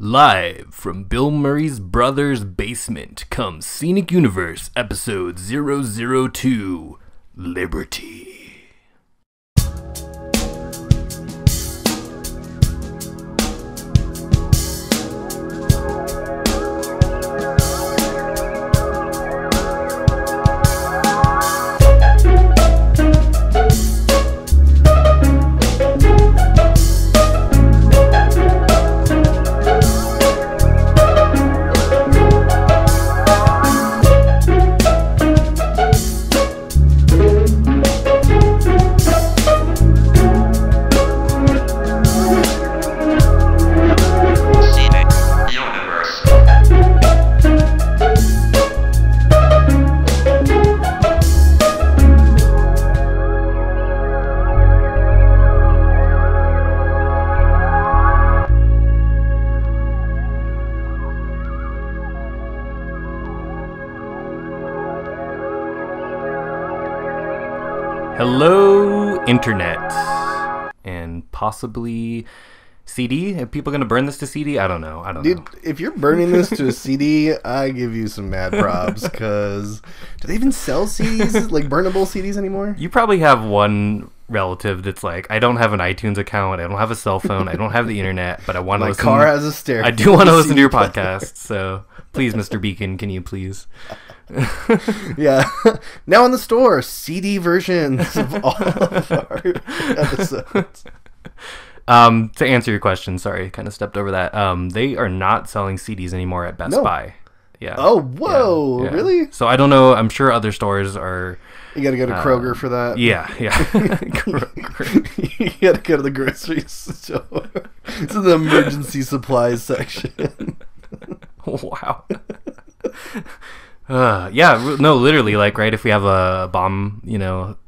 Live from Bill Murray's brother's basement comes Scenic Universe, episode 002, Liberty. Hello, Internet, and possibly CD? Are people going to burn this to CD? I don't know. Dude, if you're burning this to a CD, I give you some mad props, because do they even sell CDs, like burnable CDs anymore? You probably have one relative that's like, I don't have an iTunes account, I don't have a cell phone, I don't have the internet, but I want to listen. My car has a stereo. I do want to listen to your podcast, so please, Mr. Beacon, can you please? Yeah. Now in the store, CD versions of all of our episodes. To answer your question, sorry, kind of stepped over that. They are not selling CDs anymore at Best Buy. Yeah. Oh, whoa, yeah. Really? So I don't know. I'm sure other stores are. You got to go to Kroger for that. Yeah. Kroger. You got to go to the grocery store. It's in the emergency supplies section. Wow. No, literally, like, right, if we have a bomb,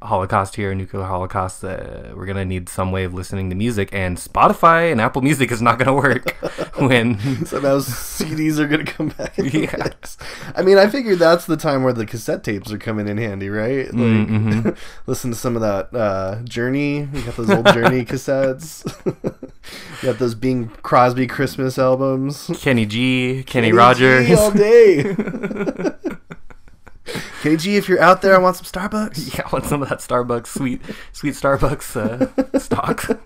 Holocaust here, nuclear Holocaust, we're going to need some way of listening to music, and Spotify and Apple Music is not going to work when... So now CDs are going to come back into yeah. this. I mean, I figured that's the time where the cassette tapes are coming in handy, right? Like, listen to some of that Journey. You got those old Journey cassettes. You got those Bing Crosby Christmas albums. Kenny G, Kenny Rogers. G all day. Kenny G, if you're out there, I want some Starbucks. Yeah, I want some of that Starbucks, sweet Starbucks stock.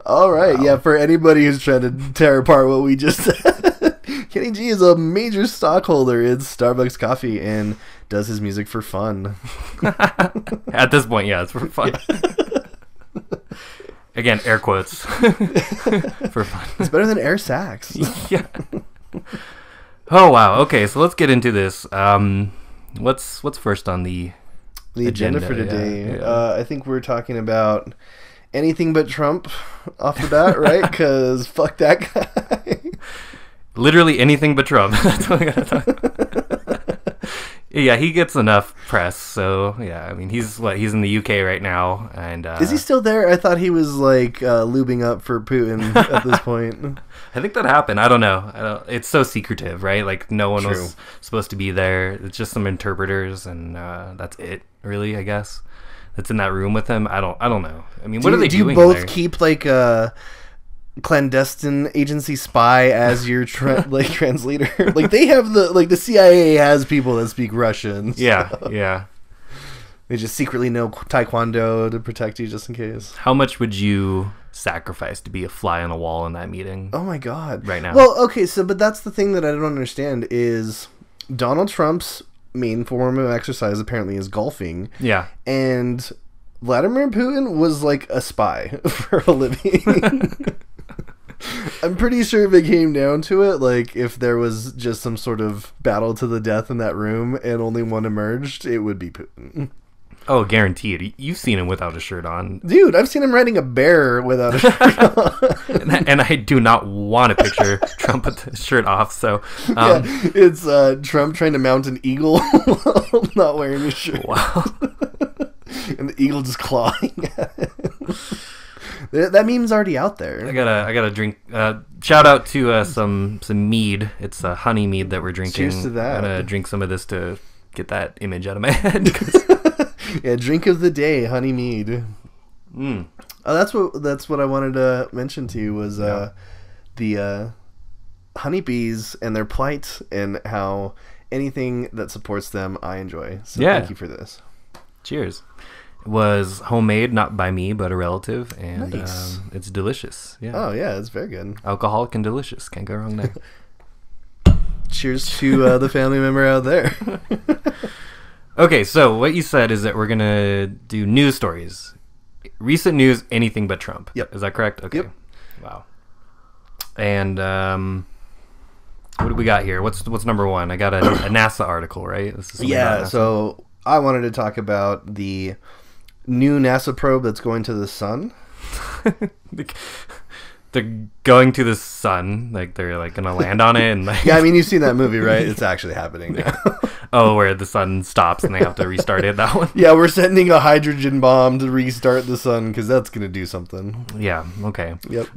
All right, wow. Yeah, for anybody who's trying to tear apart what we just said, Kenny G is a major stockholder in Starbucks coffee and does his music for fun. At this point, yeah, it's for fun. Again, air quotes. For fun. It's better than air sax. Yeah. Oh wow. Okay, so let's get into this. What's first on the agenda for today? Yeah. I think we're talking about anything but Trump off the bat, right? Because fuck that guy. Literally anything but Trump. That's what we gotta talk about. Yeah, he gets enough press. So yeah, I mean, he's in the UK right now, and is he still there? I thought he was like lubing up for Putin at this point. I think that happened. I don't know. It's so secretive, right? Like no one was supposed to be there. It's just some interpreters, and that's it. Really, I guess that's in that room with him. I don't know. I mean, what are they doing? Do you both there? Keep like a clandestine agency spy as your translator? Like they have the CIA has people that speak Russian. So. Yeah. They just secretly know Taekwondo to protect you just in case. How much would you sacrifice to be a fly on a wall in that meeting? Oh my God. Right now. Well, okay, but that's the thing that I don't understand is Donald Trump's main form of exercise apparently is golfing. Yeah. And Vladimir Putin was like a spy for a living. I'm pretty sure if it came down to it, like if there was just some sort of battle to the death in that room and only one emerged, it would be Putin. Oh, guaranteed. You've seen him without a shirt on. Dude, I've seen him riding a bear without a shirt on. and I do not want to picture Trump with his shirt off. So it's Trump trying to mount an eagle while not wearing a shirt. Wow. And the eagle just clawing at him. That meme's already out there. I gotta drink. Shout out to some mead. It's honey mead that we're drinking. Cheers to that. I'm gonna drink some of this to get that image out of my head. Yeah, drink of the day, honey mead. Oh, that's what I wanted to mention to you was the honeybees and their plight and how anything that supports them I enjoy. So thank you for this. Cheers. It was homemade, not by me, but a relative, and nice. It's delicious. Yeah. Oh yeah, it's very good. Alcoholic and delicious. Can't go wrong there. Cheers to the family member out there. Okay, so what you said is that we're gonna do news stories. Recent news, anything but Trump. Yep. Is that correct? Okay. Yep. Wow. And what do we got here? What's number one? I got a NASA article, right? This is so I wanted to talk about the new NASA probe that's going to the sun. They're going to the sun, like they're like gonna land on it, and like yeah, I mean you've seen that movie, right? It's actually happening now. Oh, where the sun stops and they have to restart it. That one. Yeah, we're sending a hydrogen bomb to restart the sun because that's gonna do something. Yeah. Okay. Yep.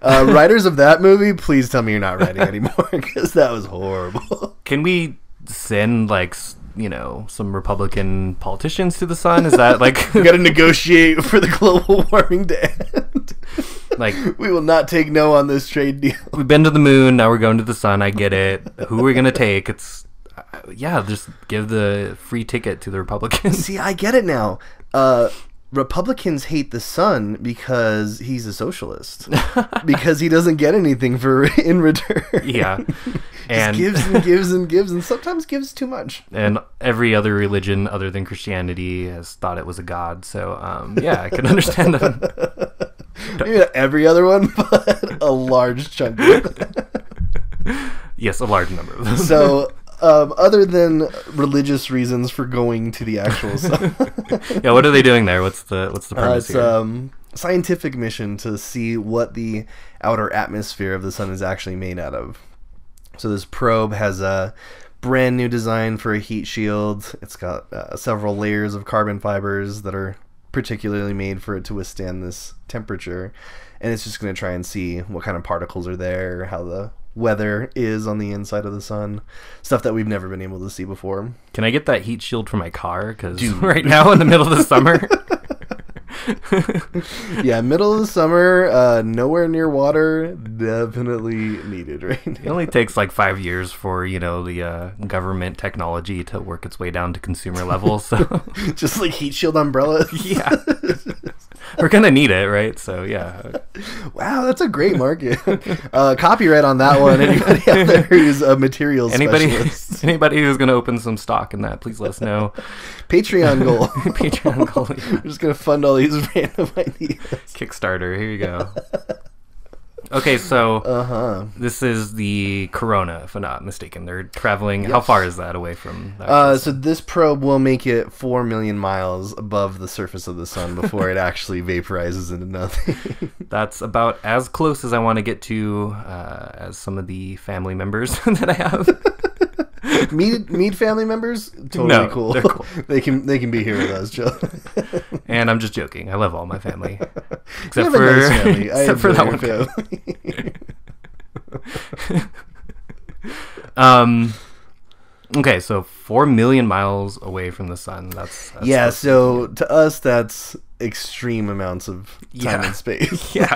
Writers of that movie, please tell me you're not writing anymore because that was horrible. Can we send like some Republican politicians to the sun? Is that like we got to negotiate for the global warming to end? Like, we will not take no on this trade deal. We've been to the moon, now we're going to the sun. I get it. Who are we gonna take? It's just give the free ticket to the Republicans. See, I get it now. Republicans hate the sun because he's a socialist. Because he doesn't get anything in return. Yeah. And gives and gives and gives and sometimes gives too much. And every other religion other than Christianity has thought it was a god. So I can understand that. Maybe not every other one, but a large chunk of it. Yes, a large number of them. So other than religious reasons for going to the actual sun. Yeah, what are they doing there? What's the purpose here? Scientific mission to see what the outer atmosphere of the sun is actually made out of. So this probe has a brand new design for a heat shield. It's got several layers of carbon fibers that are particularly made for it to withstand this temperature. And it's just going to try and see what kind of particles are there, how the weather is on the inside of the sun, stuff that we've never been able to see before. Can I get that heat shield for my car? Because right now in the middle of the summer... Yeah, middle of the summer, nowhere near water, definitely needed right now. It only takes like 5 years for the government technology to work its way down to consumer level. So just like heat shield umbrellas. Yeah. We're gonna need it, right? So yeah. Wow, that's a great market. Copyright on that one. Anybody out there who's a materials specialist? Anybody who's gonna open some stock in that, please let us know. Patreon goal. Patreon goal. Yeah. We're just gonna fund all these random ideas. Kickstarter. Here you go. Okay, so this is the Corona, if I'm not mistaken. They're traveling. Yes. How far is that away from? So this probe will make it 4 million miles above the surface of the sun before it actually vaporizes into nothing. That's about as close as I want to get to as some of the family members that I have. Meet family members? Totally cool. They're cool. They can be here with us, Joe. And I'm just joking. I love all my family. Except for nice family. Except for that one family. Okay, so 4 million miles away from the sun. That's yeah. So to us, that's extreme amounts of time and space. Yeah,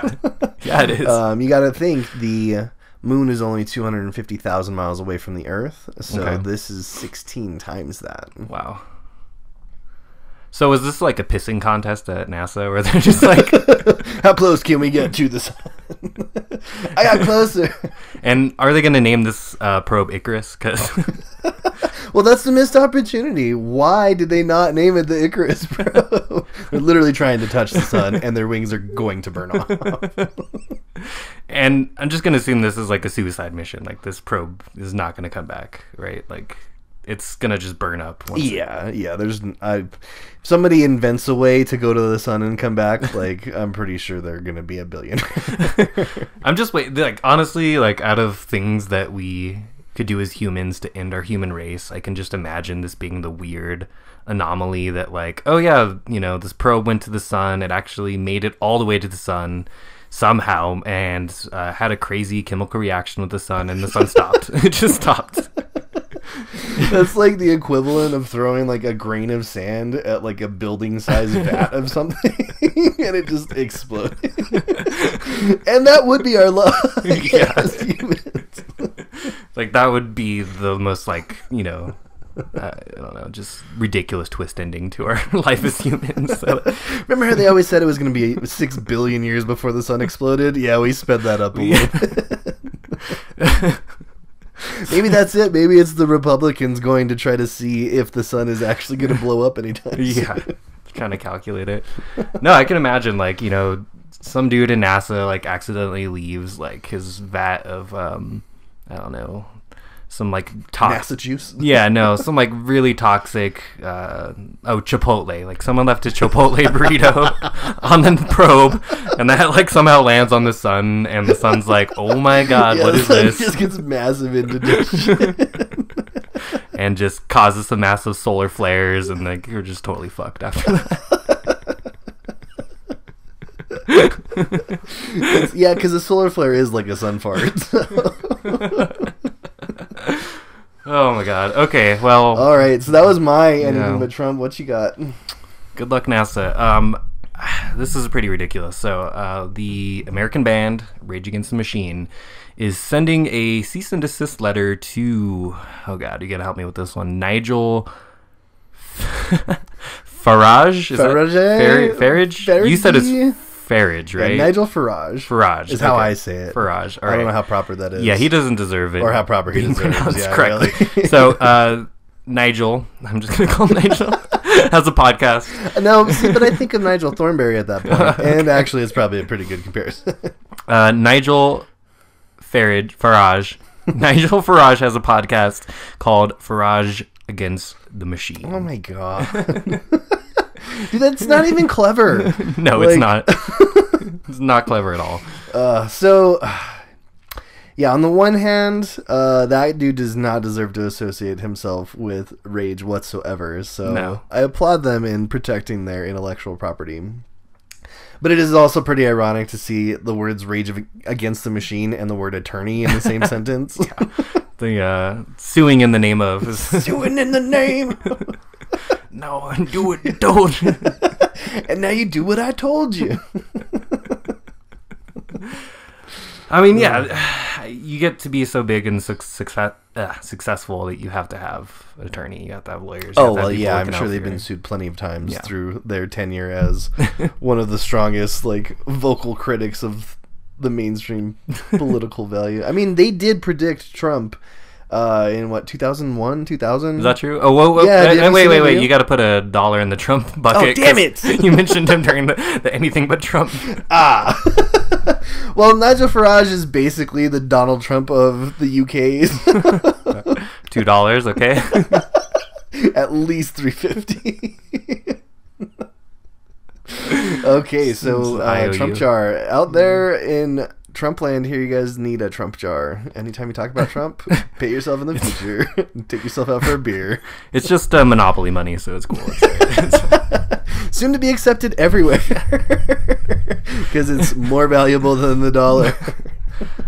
it is. You got to think the moon is only 250,000 miles away from the Earth, so this is 16 times that. Wow. So is this like a pissing contest at NASA where they're just like... How close can we get to the sun? I got closer. And are they going to name this probe Icarus? Cause well, that's the missed opportunity. Why did they not name it the Icarus probe? They're literally trying to touch the sun, and their wings are going to burn off. And I'm just going to assume this is like a suicide mission. Like, this probe is not going to come back, right? Like... It's gonna just burn up. Yeah. There's somebody invents a way to go to the sun and come back. Like I'm pretty sure they're gonna be a billionaire. I'm just waiting. Like honestly, like out of things that we could do as humans to end our human race, I can just imagine this being the weird anomaly that like, oh yeah, this probe went to the sun. It actually made it all the way to the sun somehow and had a crazy chemical reaction with the sun, and the sun stopped. It just stopped. That's like the equivalent of throwing like a grain of sand at like a building-sized vat of something, and it just exploded. And that would be our luck. Yeah. As humans. Like that would be the most like, you know, I don't know, just ridiculous twist ending to our life as humans. So. Remember how they always said it was going to be 6 billion years before the sun exploded? Yeah, we sped that up a little bit. Maybe that's it. Maybe it's the Republicans going to try to see if the sun is actually going to blow up anytime soon. Yeah, trying to calculate it. No, I can imagine, like, you know, some dude in NASA, like, accidentally leaves, like, his vat of, I don't know, some, like, NASA juice? Yeah, no, some, like, really toxic, Chipotle. Like, someone left a Chipotle burrito on the probe, and that, like, somehow lands on the sun, and the sun's like, oh my god, what is this? It just gets massive indigestion. And just causes some massive solar flares, and, like, you're just totally fucked after that. Yeah, because a solar flare is like a sun fart. So. Oh my god. Okay, well. All right, so that was my anything but Trump. What you got? Good luck, NASA. This is pretty ridiculous. So, the American band Rage Against the Machine is sending a cease and desist letter to, oh god, you gotta help me with this one, Nigel Farage? Is Farage? You said it's Farage, right? Yeah, Nigel Farage. Farage is how I say it. Farage. All right. I don't know how proper that is. Yeah, he doesn't deserve it. Or how proper he deserves. Yeah, correctly. Really. So, Nigel, I'm just going to call him Nigel, has a podcast. No, see, but I think of Nigel Thornberry at that point. Okay. And actually, it's probably a pretty good comparison. Nigel Farage. Nigel Farage has a podcast called Farage Against the Machine. Oh my god. Dude, that's not even clever. No, like, it's not. It's not clever at all. Yeah, on the one hand, that dude does not deserve to associate himself with Rage whatsoever. So no. I applaud them in protecting their intellectual property. But it is also pretty ironic to see the words Rage Against the Machine and the word attorney in the same sentence. Yeah. The suing in the name of. Suing in the name. No, do what you don't. And now you do what I told you. I mean, yeah, you get to be so big and successful that you have to have an attorney. You have to have lawyers. Oh, well, yeah, I'm sure they've been sued plenty of times through their tenure as one of the strongest, like, vocal critics of the mainstream political value. I mean, they did predict Trump in what, 2001, 2000? Is that true? Oh, whoa. Yeah, wait. You got to put $1 in the Trump bucket. Oh, damn it! You mentioned him during the anything but Trump. Well, Nigel Farage is basically the Donald Trump of the UK. $2, okay? At least $3.50. Okay, so Trump jar out there in Trumpland. Here, you guys need a Trump jar. Anytime you talk about Trump, pay yourself in the future. Take yourself out for a beer. It's just Monopoly money, so it's cool. Soon to be accepted everywhere because it's more valuable than the dollar.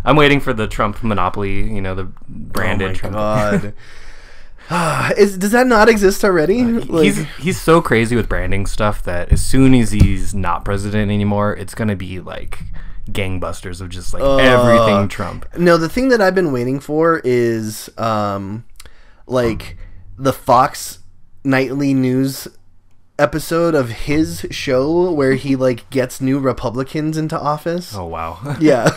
I'm waiting for the Trump Monopoly. You know, the branded Trump. God. Does that not exist already? He's so crazy with branding stuff that as soon as he's not president anymore, it's gonna be like gangbusters of just like everything Trump. No, the thing that I've been waiting for is like the Fox nightly news episode of his show where he like gets new Republicans into office. Oh wow. Yeah.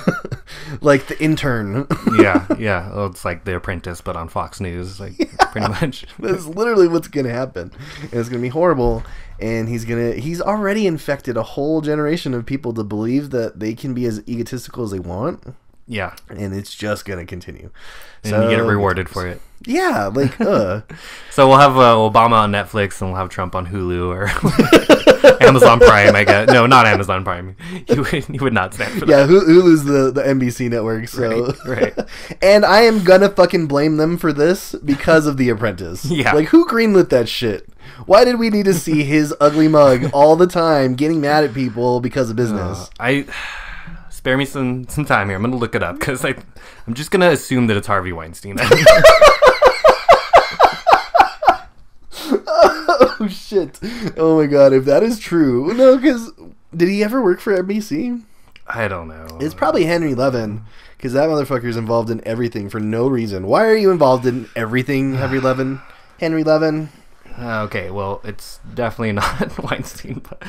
Like The Intern. Yeah. Well, it's like The Apprentice but on Fox News, like pretty much. That's literally what's gonna happen. And it's gonna be horrible. And he's already infected a whole generation of people to believe that they can be as egotistical as they want. Yeah. And it's just gonna continue. And you get rewarded for it. Yeah, like So we'll have Obama on Netflix and we'll have Trump on Hulu or Amazon Prime, I guess. No, not Amazon Prime. You would not stand for that. Yeah, Hulu's the NBC network, so right. And I am gonna fucking blame them for this because of The Apprentice. Yeah. Like, who greenlit that shit? Why did we need to see his ugly mug all the time getting mad at people because of business? Spare me some time here. I'm going to look it up because I'm just going to assume that it's Harvey Weinstein. Oh shit! Oh my god! If that is true, no, because did he ever work for NBC? I don't know. It's probably Henry Levin, because that motherfucker is involved in everything for no reason. Why are you involved in everything, Henry Levin? Henry Levin? Okay, well, it's definitely not Weinstein, but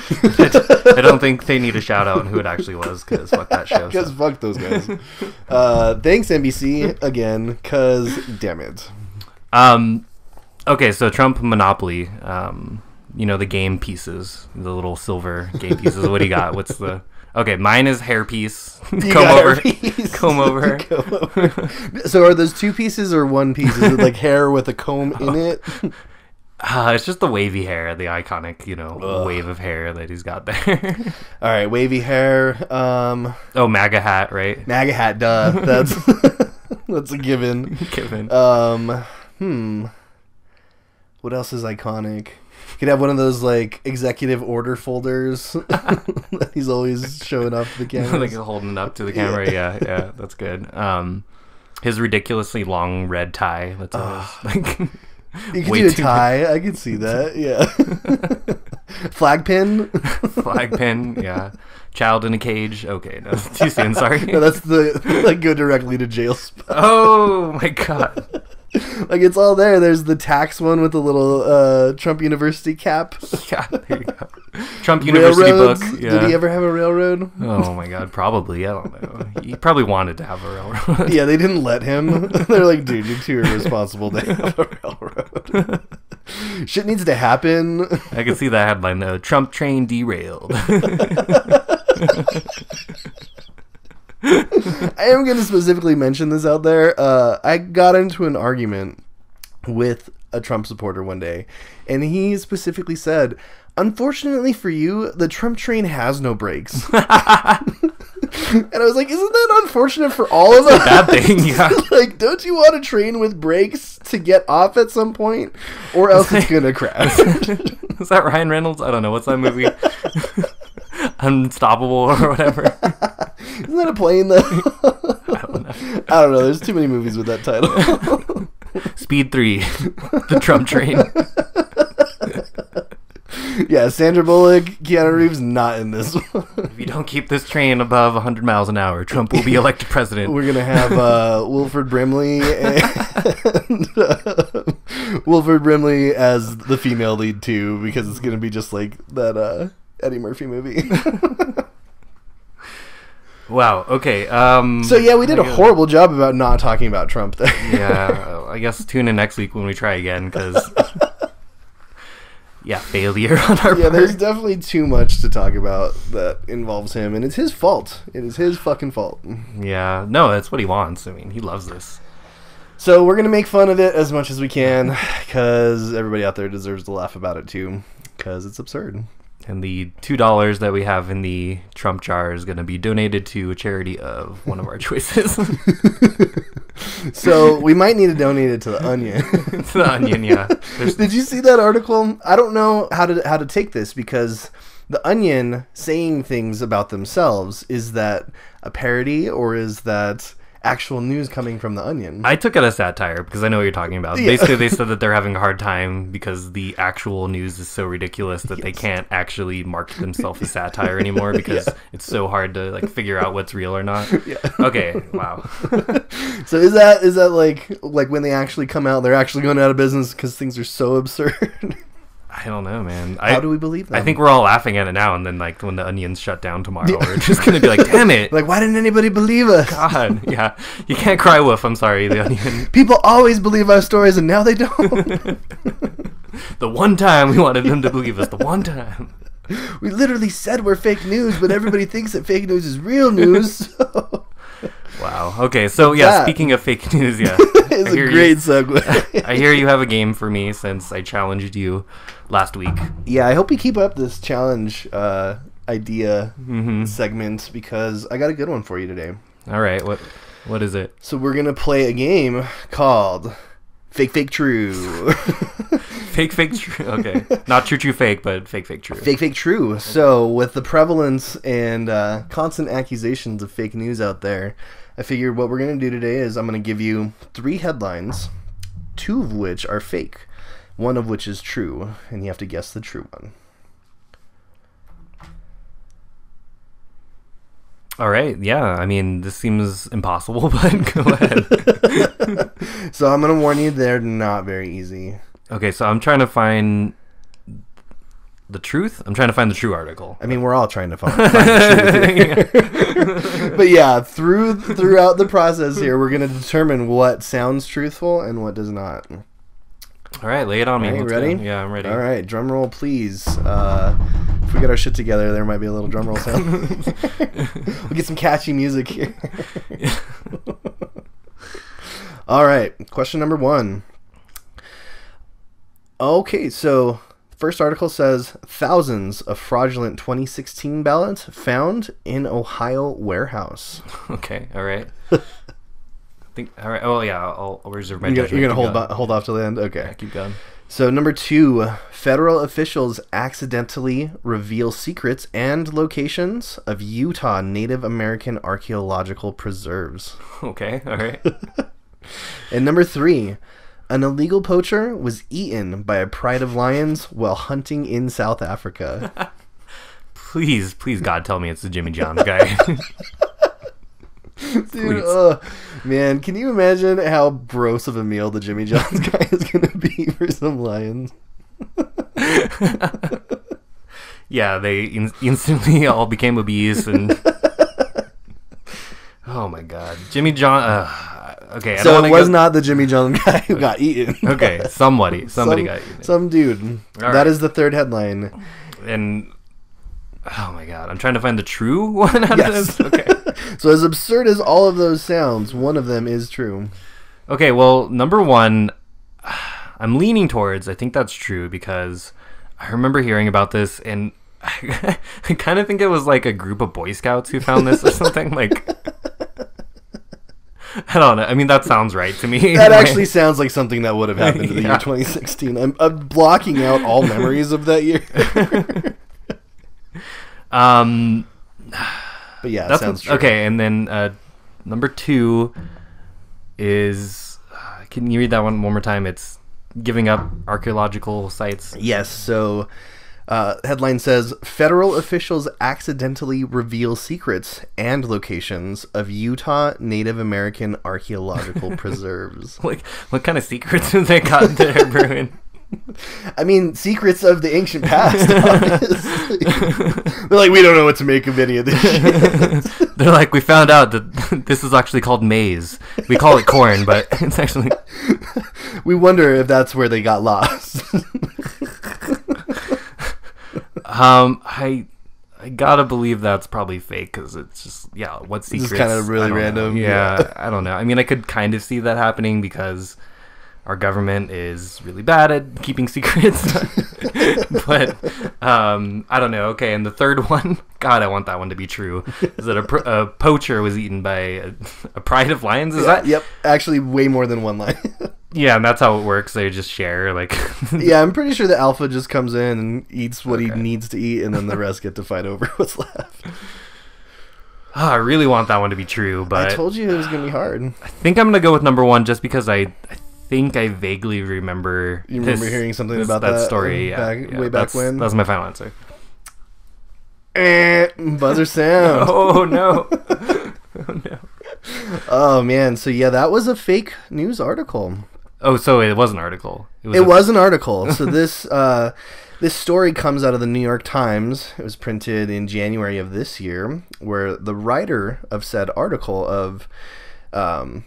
I don't think they need a shout out on who it actually was, because fuck that show. Because fuck those guys. Thanks, NBC, again, because damn it. Okay, so Trump Monopoly, the game pieces, the little silver game pieces. What do you got? What's the... Okay, mine is hairpiece. Comb over. So are those two pieces or one piece? Is it like hair with a comb in it? It's just the wavy hair, the iconic, wave of hair that he's got there. All right, wavy hair. MAGA hat, right? MAGA hat, duh. That's that's a given. What else is iconic? You could have one of those like executive order folders that he's always showing up to the camera. Like holding up to the camera. Yeah, that's good. His ridiculously long red tie. That's always like. You could do a tie. I could see that. Yeah. Flag pin. Flag pin. Yeah. Child in a cage. Okay, no, too soon. Sorry. No, that's the like go directly to jail spot. Oh my god. Like it's all there. There's the tax one with the little Trump University cap. Yeah, there you go. Trump University Railroads. book. Yeah. Did he ever have a railroad? Oh my god, probably. I don't know. He probably wanted to have a railroad. Yeah, they didn't let him. They're like, dude, you're too irresponsible to have a railroad. Shit needs to happen. I can see that headline though. Trump train derailed. I am going to specifically mention this out there. I got into an argument with a Trump supporter one day, and he specifically said, "Unfortunately for you, the Trump train has no brakes." And I was like, isn't that unfortunate for all of us? Bad thing, yeah. Like, don't you want a train with brakes to get off at some point, or else it's going to crash? Is that Ryan Reynolds? I don't know. What's that movie? Unstoppable or whatever. Isn't that a plane, though? I don't know. There's too many movies with that title. Speed 3. The Trump train. Yeah, Sandra Bullock, Keanu Reeves, not in this one. If you don't keep this train above 100 miles an hour, Trump will be elected president. We're going to have Wilford Brimley as the female lead, too, because it's going to be just like that Eddie Murphy movie. Wow, okay. So, yeah, we did a horrible job about not talking about Trump there. Yeah, I guess tune in next week when we try again, because... Yeah, failure on our part. There's definitely too much to talk about that involves him, and it's his fault. It is his fucking fault. Yeah, no, that's what he wants. I mean, he loves this. So we're going to make fun of it as much as we can, because everybody out there deserves to laugh about it too, because it's absurd. And the $2 that we have in the Trump jar is going to be donated to a charity of one of our choices. So we might need to donate it to the Onion. To the Onion, yeah. Did you see that article? I don't know how to take this, because the Onion saying things about themselves, is that a parody or is that actual news coming from the Onion? I took it as satire because I know what you're talking about. Yeah. Basically, they said that they're having a hard time because the actual news is so ridiculous that they can't actually market themselves as satire anymore because it's so hard to like figure out what's real or not. Yeah. Okay. Wow. So is that like when they actually come out, they're actually going out of business because things are so absurd? I don't know, man. How do we believe that? I think we're all laughing at it now, and then like when the Onion's shut down tomorrow, we're just gonna be like, "Damn it! Like, why didn't anybody believe us?" God, yeah, you can't cry wolf. I'm sorry, the Onion. People always believe our stories, and now they don't. The one time we wanted them to believe us, the one time. We literally said we're fake news, but everybody thinks that fake news is real news. So. Wow. Okay, so yeah, speaking of fake news, yeah. It's a great segue. I hear you have a game for me since I challenged you last week. Yeah, I hope we keep up this challenge idea segment, because I got a good one for you today. All right, what is it? So we're going to play a game called Fake True. Fake True. Okay. Not true fake, but fake true. Fake true. So with the prevalence and constant accusations of fake news out there, I figured what we're going to do today is I'm going to give you 3 headlines, 2 of which are fake. one of which is true, and you have to guess the true one. All right. Yeah. I mean, this seems impossible, but go ahead. So I'm going to warn you, they're not very easy. Okay. So I'm trying to find the truth. I'm trying to find the true article. I mean, we're all trying to find the truth here. But yeah, throughout the process here, we're going to determine what sounds truthful and what does not. All right. Lay it on me. Are you ready? Go. Yeah, I'm ready. All right. Drum roll, please. If we get our shit together, there might be a little drum roll sound. We'll get some catchy music here. All right. Question number 1. Okay, so first article says thousands of fraudulent 2016 ballots found in Ohio warehouse. Okay. All right. All right. Oh yeah. I'll reserve my judgment. You're gonna hold off till the end. Okay. Yeah, keep going. So number 2, federal officials accidentally reveal secrets and locations of Utah Native American archaeological preserves. Okay. All right. And number 3, an illegal poacher was eaten by a pride of lions while hunting in South Africa. Please, God, tell me it's the Jimmy John's guy. Dude, man, can you imagine how gross of a meal the Jimmy John's guy is going to be for some lions? Yeah, they instantly all became obese and... Oh my God, Jimmy John. Okay, so it was not the Jimmy John guy who got eaten. Okay, somebody got eaten. Some dude. That is the third headline. And oh my God, I'm trying to find the true one out of this. Okay. So as absurd as all of those sounds, one of them is true. Okay, well, number 1, I'm leaning towards, I think that's true because I remember hearing about this and I kind of think it was like a group of Boy Scouts who found this or something. Like, I don't know. I mean, that sounds right to me. That actually sounds like something that would have happened in the year 2016. I'm blocking out all memories of that year. But yeah, that sounds true. Okay, and then number 2 is... can you read that one more time? It's giving up archaeological sites. Yes, so... headline says, federal officials accidentally reveal secrets and locations of Utah Native American archaeological preserves. Like, what kind of secrets have they gotten there, Bruin? I mean, secrets of the ancient past, obviously. They're like, we don't know what to make of any of this shit. They're like, we found out that this is actually called maize. We call it corn, but it's actually... We wonder if that's where they got lost. I gotta believe that's probably fake because it's just what secrets? It's kind of really random. Yeah, I don't know. I mean, I could kind of see that happening because our government is really bad at keeping secrets. But I don't know. Okay, and the third one, God, I want that one to be true. Is that a poacher was eaten by a pride of lions? Is that? Yep, actually, way more than one lion. Yeah, and that's how it works. They just share, like... Yeah, I'm pretty sure the alpha just comes in and eats what he needs to eat, and then the rest get to fight over what's left. Oh, I really want that one to be true, but... I told you it was going to be hard. I think I'm going to go with number 1 just because I think I vaguely remember... You remember hearing something about that story, way back when? That was my final answer. Buzzer sound. Oh, no. Oh, no. Oh, man. So, yeah, that was a fake news article. Oh, so it was an article. It was an article. So this story comes out of the New York Times. It was printed in January of this year, where the writer of said article of the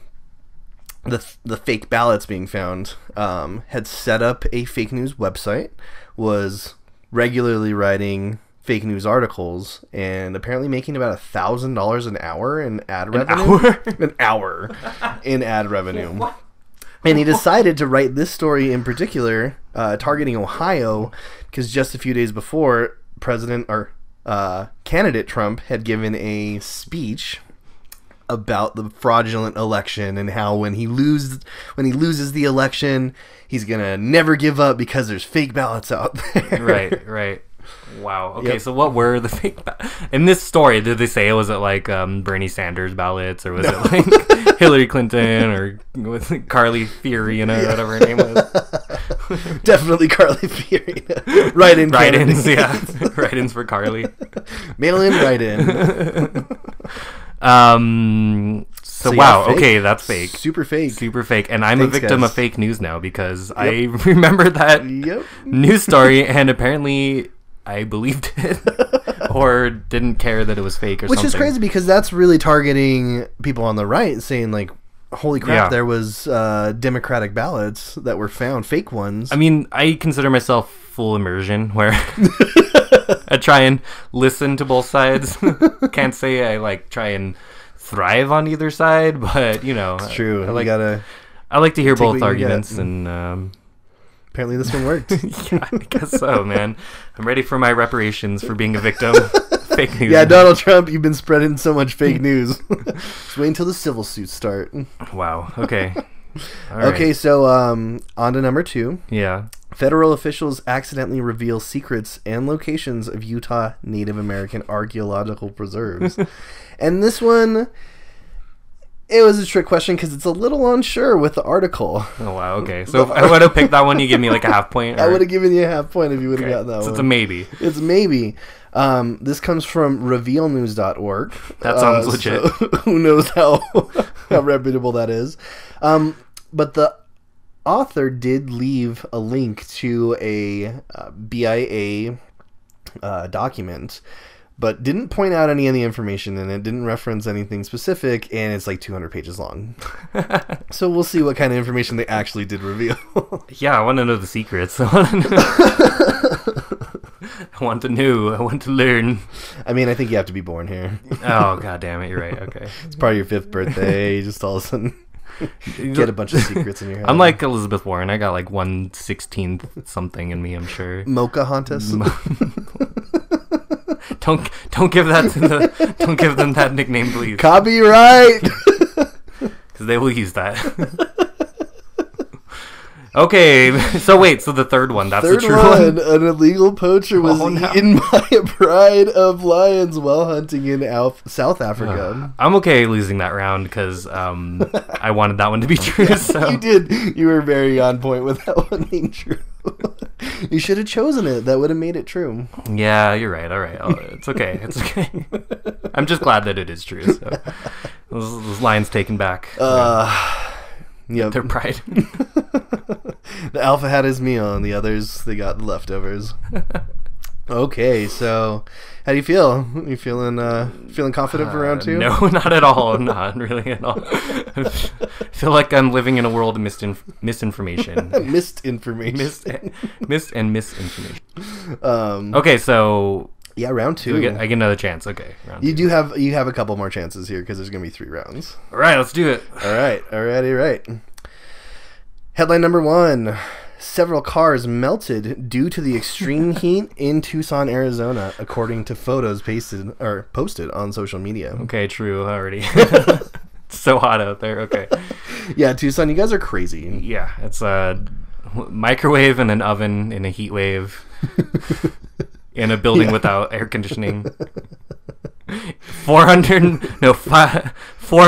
fake ballots being found had set up a fake news website, was regularly writing fake news articles, and apparently making about $1,000 an hour in ad revenue. An hour in ad revenue. What? And he decided to write this story in particular, targeting Ohio, because just a few days before, candidate Trump had given a speech about the fraudulent election and how when he loses the election, he's gonna never give up because there's fake ballots out there. Right. Wow. Okay, So what were the fake in this story? Did they say was it like Bernie Sanders ballots, or was it like Hillary Clinton, or was it Carly Fiorina, whatever her name was? Definitely Carly Fiorina. Write-in Write-ins, yeah. Write-ins for Carly. Mail-in, write-in. So yeah, wow, fake. okay, that's fake. Super fake. Super fake. And I'm Thanks, a victim guys. of fake news now because I remember that Yep. news story and apparently I believed it or didn't care that it was fake or Which something. is crazy because that's really targeting people on the right, saying like, holy crap, Yeah. there was Democratic ballots that were found, fake ones. I mean, I consider myself full immersion where I try and listen to both sides. Can't say I like try and thrive on either side, but you know, It's true. I like to hear take both what you arguments, get. and Apparently this one worked. yeah, I guess so, man. I'm ready for my reparations for being a victim. Fake news. Yeah, Donald Trump, you've been spreading so much fake news. Just wait until the civil suits start. Wow. Okay. All Okay, right. so on to number 2. Yeah. Federal officials accidentally reveal secrets and locations of Utah Native American archaeological preserves. And this one, it was a trick question because it's a little unsure with the article. Oh wow. Okay. So if I would have picked that one, you give me like a half point. I would have given you a half point if you would have gotten that So one. it's a maybe. It's maybe. This comes from revealnews.org. That sounds legit. So who knows how reputable that is. But the author did leave a link to a BIA document, but didn't point out any of the information in it, didn't reference anything specific, and it's like 200 pages long. So we'll see what kind of information they actually did reveal. Yeah, I want to know the secrets. I want to know. I want to learn. I mean, I think you have to be born here. Oh god damn it! You're right. Okay. It's part of your 5th birthday. You just all of a sudden get a bunch of secrets in your head. I'm like Elizabeth Warren. I got like 1/16 something in me. I'm sure. Pocahontas. Don't give that to the. Don't give them that nickname, please, Copyright. because they will use that. Okay, so wait, so the third one, that's Third the true one, one? an illegal poacher was Oh, no. eaten by a pride of lions while hunting in South Africa. I'm okay losing that round because I wanted that one to be true. So You did. You were very on point with that one being true. You should have chosen it. That would have made it true. yeah, you're right. All right, it's okay. It's okay. I'm just glad that it is true. So those lines taken back. Yep. Their pride. The alpha had his meal, and the others, they got the leftovers. Okay, so how do you feel? You feeling confident for round 2? No, not at all. Not really at all. I feel like I'm living in a world of misinformation. Missed information. Missed and misinformation. Um, Okay, so yeah, round 2. I get another chance. Okay, round You 2. do have a couple more chances here because there's gonna be 3 rounds. All right, let's do it. All right, right. Headline number 1: several cars melted due to the extreme heat in Tucson, Arizona, according to photos posted on social media. Okay, true already. It's so hot out there. Okay. Yeah, Tucson, you guys are crazy. Yeah, it's a microwave and an oven in a heat wave in a building without air conditioning. 4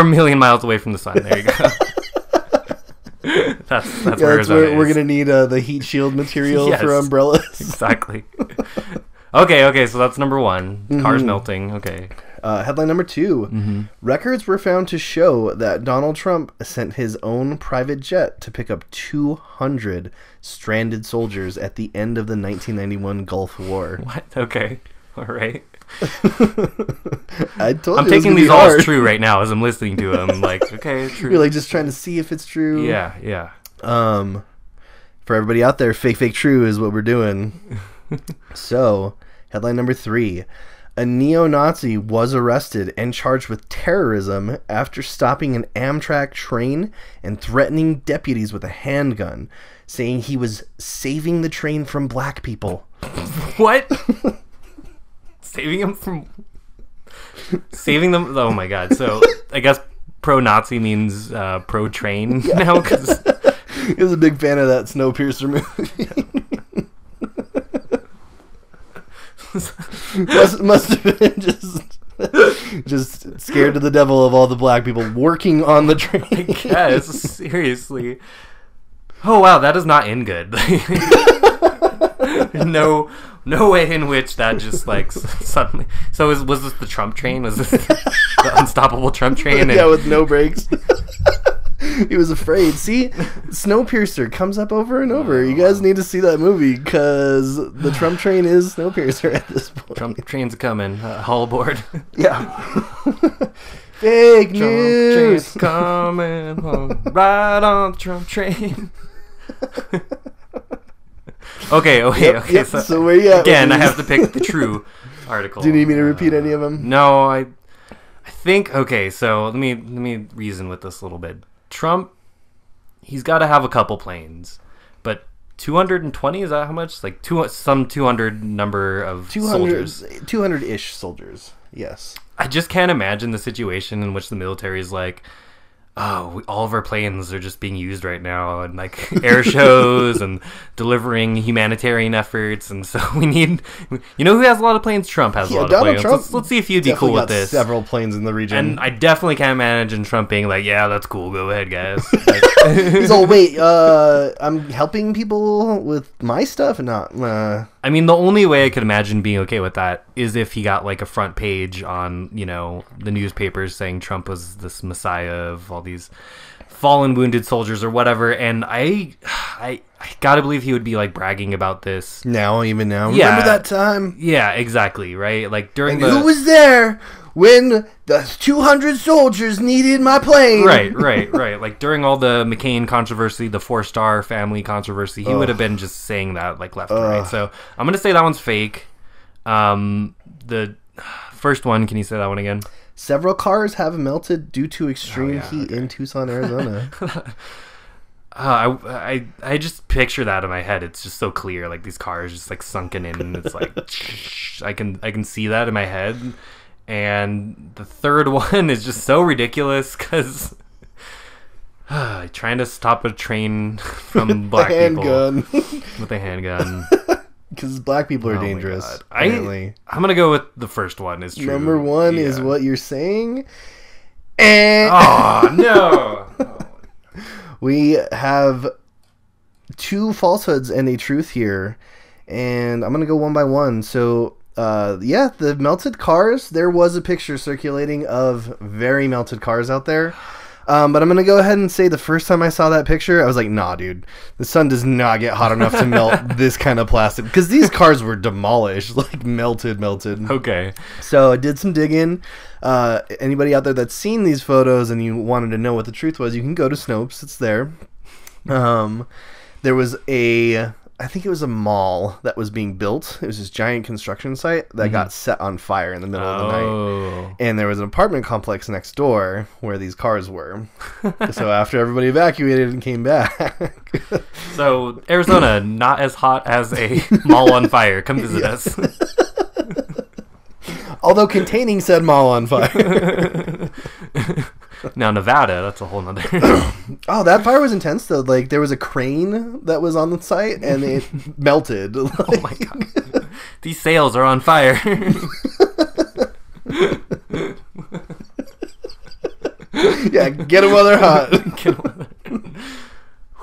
million miles away from the sun. There you go. That's where Arizona we're is. gonna need the heat shield material Yes. for umbrellas. Exactly. Okay, so that's number 1. Cars melting. Okay. Headline number 2: records were found to show that Donald Trump sent his own private jet to pick up 200 stranded soldiers at the end of the 1991 Gulf War. What? Okay. All right. I told I'm you it was taking gonna these be all hard. as true right now as I'm listening to them. I'm like, okay, it's true. You're like just trying to see if it's true. Yeah. For everybody out there, fake true is what we're doing. So, headline number 3: a neo-Nazi was arrested and charged with terrorism after stopping an Amtrak train and threatening deputies with a handgun, saying he was saving the train from black people. What? Saving them? Oh my god. So, I guess pro-Nazi means pro-train now? 'Cause He was a big fan of that Snowpiercer movie. must have been just scared to the devil of all the black people working on the train. yes, seriously. Oh wow, that does not end good. no way in which that just like suddenly. So was this the Trump train? Was this the unstoppable Trump train? Yeah, with no brakes. He was afraid. See, Snowpiercer comes up over and over. You guys need to see that movie because the Trump train is Snowpiercer at this point. Trump train's coming. Haul aboard. Yeah. Fake news. Trump train's coming home. Ride on the Trump train. Okay. Yep. So where you at? Again, I have to pick the true article. Do you need me to repeat any of them? No, I think. Okay, so let me reason with this a little bit. Trump, he's got to have a couple planes, but 220, is that how much? Like some 200 number of 200, soldiers. 200-ish soldiers. Yes. I just can't imagine the situation in which the military is like, oh, all of our planes are just being used right now, and like air shows and delivering humanitarian efforts, and so we need, who has a lot of planes? Trump has a lot of planes. Let's see if you'd be cool with this. Several planes in the region, and I definitely can't imagine Trump being like, yeah, that's cool, go ahead, guys. He's all, wait, I'm helping people with my stuff, and not. I mean, the only way I could imagine being okay with that is if he got like a front page on, the newspapers saying Trump was this messiah of all these fallen wounded soldiers or whatever, and I gotta believe he would be like bragging about this even now. Yeah. Remember that time? Yeah, exactly, right? Like during who was there when the 200 soldiers needed my plane? Right. Like during all the McCain controversy, the 4-star family controversy, he would have been just saying that like left and right. So I'm gonna say that one's fake. The first one, can you say that one again? Several cars have melted due to extreme heat in Tucson, Arizona. I just picture that in my head. It's just so clear, like these cars just like sunken in, and it's like I can see that in my head. And the third one is just so ridiculous because trying to stop a train from black people with a handgun. Because black people are dangerous. I'm gonna go with the first one. Is true. Number one is what you're saying. Oh no! We have two falsehoods and a truth here, and I'm gonna go one by one. So, the melted cars. There was a picture circulating of very melted cars out there. But I'm going to go ahead and say the first time I saw that picture, I was like, nah, dude, the sun does not get hot enough to melt this kind of plastic. Because these cars were demolished, like melted. Okay. So I did some digging. Anybody out there that's seen these photos and you wanted to know what the truth was, you can go to Snopes. It's there. There was I think it was a mall that was being built. It was this giant construction site that got set on fire in the middle of the night. And there was an apartment complex next door where these cars were. So after everybody evacuated and came back. So Arizona, not as hot as a mall on fire. Come visit us. Although containing said mall on fire. Now Nevada, that's a whole nother. Oh, that fire was intense though. Like there was a crane that was on the site and it melted. Like... Oh my god! These sails are on fire. Yeah, get them while they're hot.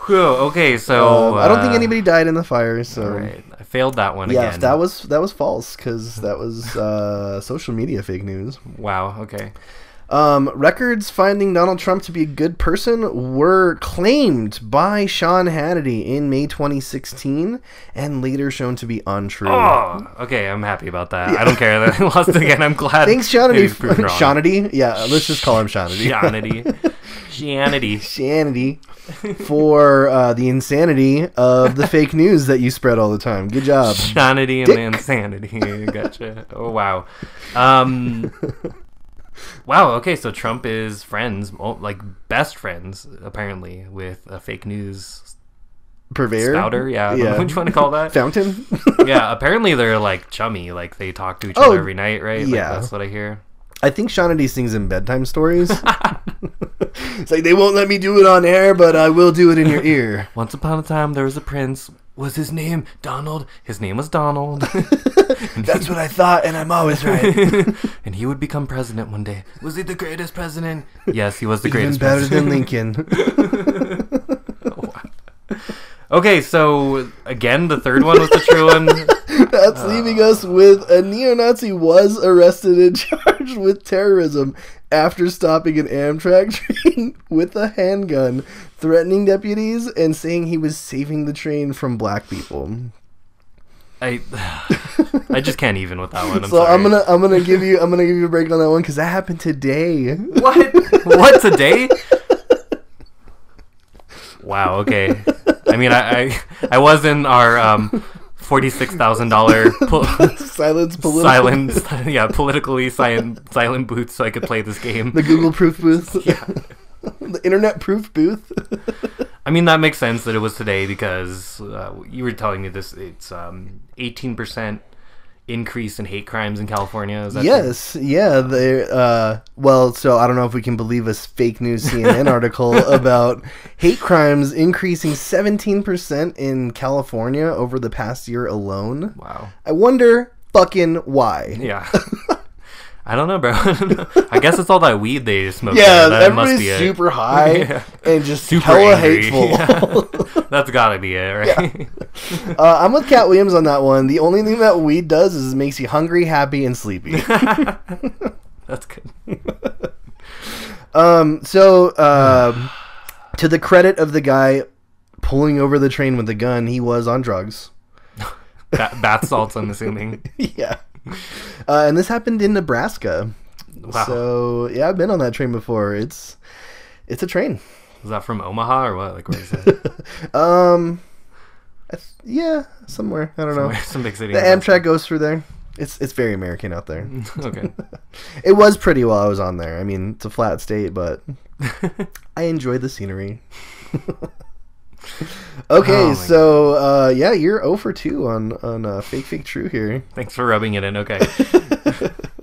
Whew, okay, so I don't think anybody died in the fire. So right. I failed that one again. Yeah, that was false because that was social media fake news. Wow. Okay. Records finding Donald Trump to be a good person were claimed by Sean Hannity in May 2016 and later shown to be untrue. Oh, okay, I'm happy about that. Yeah. I don't care that I lost again. I'm glad. Thanks, Hannity. Hannity? Yeah, let's just call him Hannity. Hannity for the insanity of the fake news that you spread all the time. Good job. Hannity and the insanity. Gotcha. Oh, wow. Wow, okay, so Trump is friends, like best friends, apparently, with a fake news purveyor? Spouter, yeah. What do you want to call that? Fountain? Yeah, apparently they're like chummy, like they talk to each other every night, right? Yeah. Like, that's what I hear. I think Hannity sings in bedtime stories. It's like, they won't let me do it on air, but I will do it in your ear. Once upon a time, there was a prince. Was his name Donald? His name was Donald. That's what I thought, and I'm always right. And he would become president one day. Was he the greatest president? Yes, he was the Even greatest better president. than Lincoln. Oh, wow. Okay, so again, the third one was the true one. That's leaving us with a neo-Nazi was arrested and charged with terrorism after stopping an Amtrak train with a handgun, threatening deputies and saying he was saving the train from black people. I just can't even with that one. I'm gonna give you a break on that one because that happened today. What today? Wow. Okay. I mean, I was in our $46,000 politically silent booth so I could play this game. The Google proof booth. Yeah. The internet proof booth. I mean, that makes sense that it was today because you were telling me this. It's 18% increase in hate crimes in California. Is that yes, true? Yeah. They well, so I don't know if we can believe a fake news CNN article about hate crimes increasing 17% in California over the past year alone. Wow. I wonder fucking why. Yeah. I don't know, bro. I guess it's all that weed they smoke. Yeah, everybody's super high and just super hella hateful. Yeah. That's gotta be it, right? Yeah. I'm with Cat Williams on that one. The only thing that weed does is makes you hungry, happy, and sleepy. That's good. To the credit of the guy pulling over the train with the gun, he was on drugs. Bath salts, I'm assuming. Yeah. And this happened in Nebraska. Wow. So yeah, I've been on that train before. It's a train. Is that from Omaha or what? Like, where is it? Yeah, somewhere. I don't know. Some big city. The Amtrak goes through there. It's very American out there. Okay. It was pretty while I was on there. I mean, it's a flat state, but I enjoyed the scenery. Okay, so yeah, you're 0 for 2 on fake true here. Thanks for rubbing it in. Okay,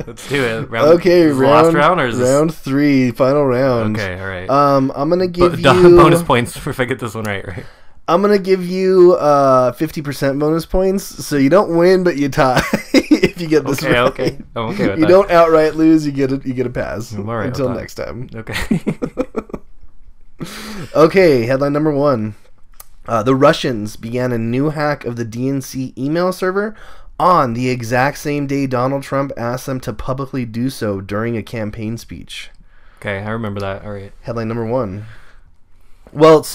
let's do it. Last round or is this... round 3, final round. Okay, all right. I'm gonna give you bonus points if I get this one right. I'm gonna give you 50% bonus points, so you don't win, but you tie if you get this right. Okay, I'm okay with you that. don't outright lose, you get a pass. I'm all right until next time. Okay. Okay, headline number 1. The Russians began a new hack of the DNC email server on the exact same day Donald Trump asked them to publicly do so during a campaign speech. Okay, I remember that. All right. Headline number 1. Well,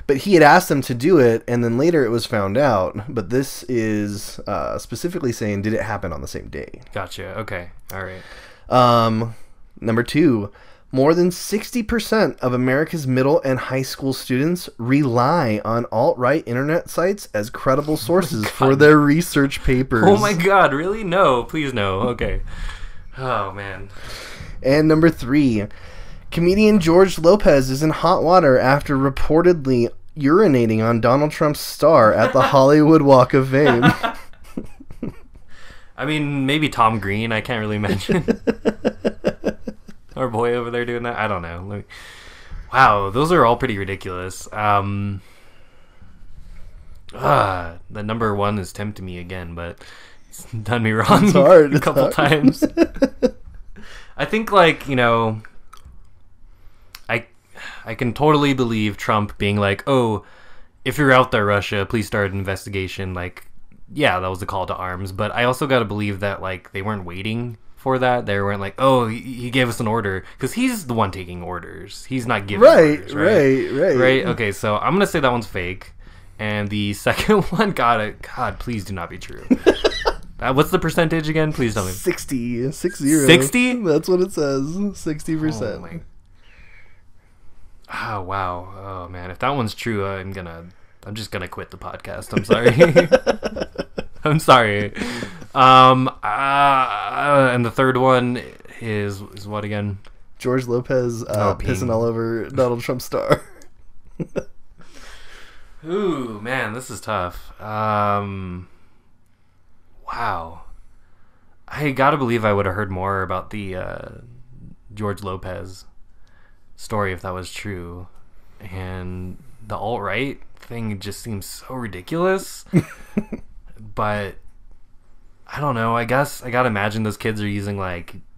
but he had asked them to do it, and then later it was found out. But this is specifically saying, did it happen on the same day? Gotcha. Okay. All right. Number 2. More than 60% of America's middle and high school students rely on alt-right internet sites as credible sources for their research papers. Oh my god, really? No, please no. Okay. Oh, man. And number 3. Comedian George Lopez is in hot water after reportedly urinating on Donald Trump's star at the Hollywood Walk of Fame. I mean, maybe Tom Green. I can't really mention. Our boy over there doing that. I don't know. Wow, those are all pretty ridiculous. The number 1 is tempting me again, but it's done me wrong. It's hard. A couple times. I think, I can totally believe Trump being like, "Oh, if you're out there, Russia, please start an investigation." Like, yeah, that was a call to arms. But I also got to believe that they weren't waiting for that. They weren't like, oh, he gave us an order, because he's the one taking orders. He's not giving orders, right. Okay, so I'm gonna say that one's fake, and the second one, God, please do not be true. What's the percentage again? Please tell me. 60. 60? That's what it says. 60%. Oh wow. Oh man, if that one's true, I'm just gonna quit the podcast. I'm sorry. I'm sorry. And the third one is what again? George Lopez pissing all over Donald Trump's star. Ooh, man, this is tough. Wow. I gotta believe I would have heard more about the George Lopez story if that was true. And the alt-right thing just seems so ridiculous. But I don't know. I guess I gotta imagine those kids are using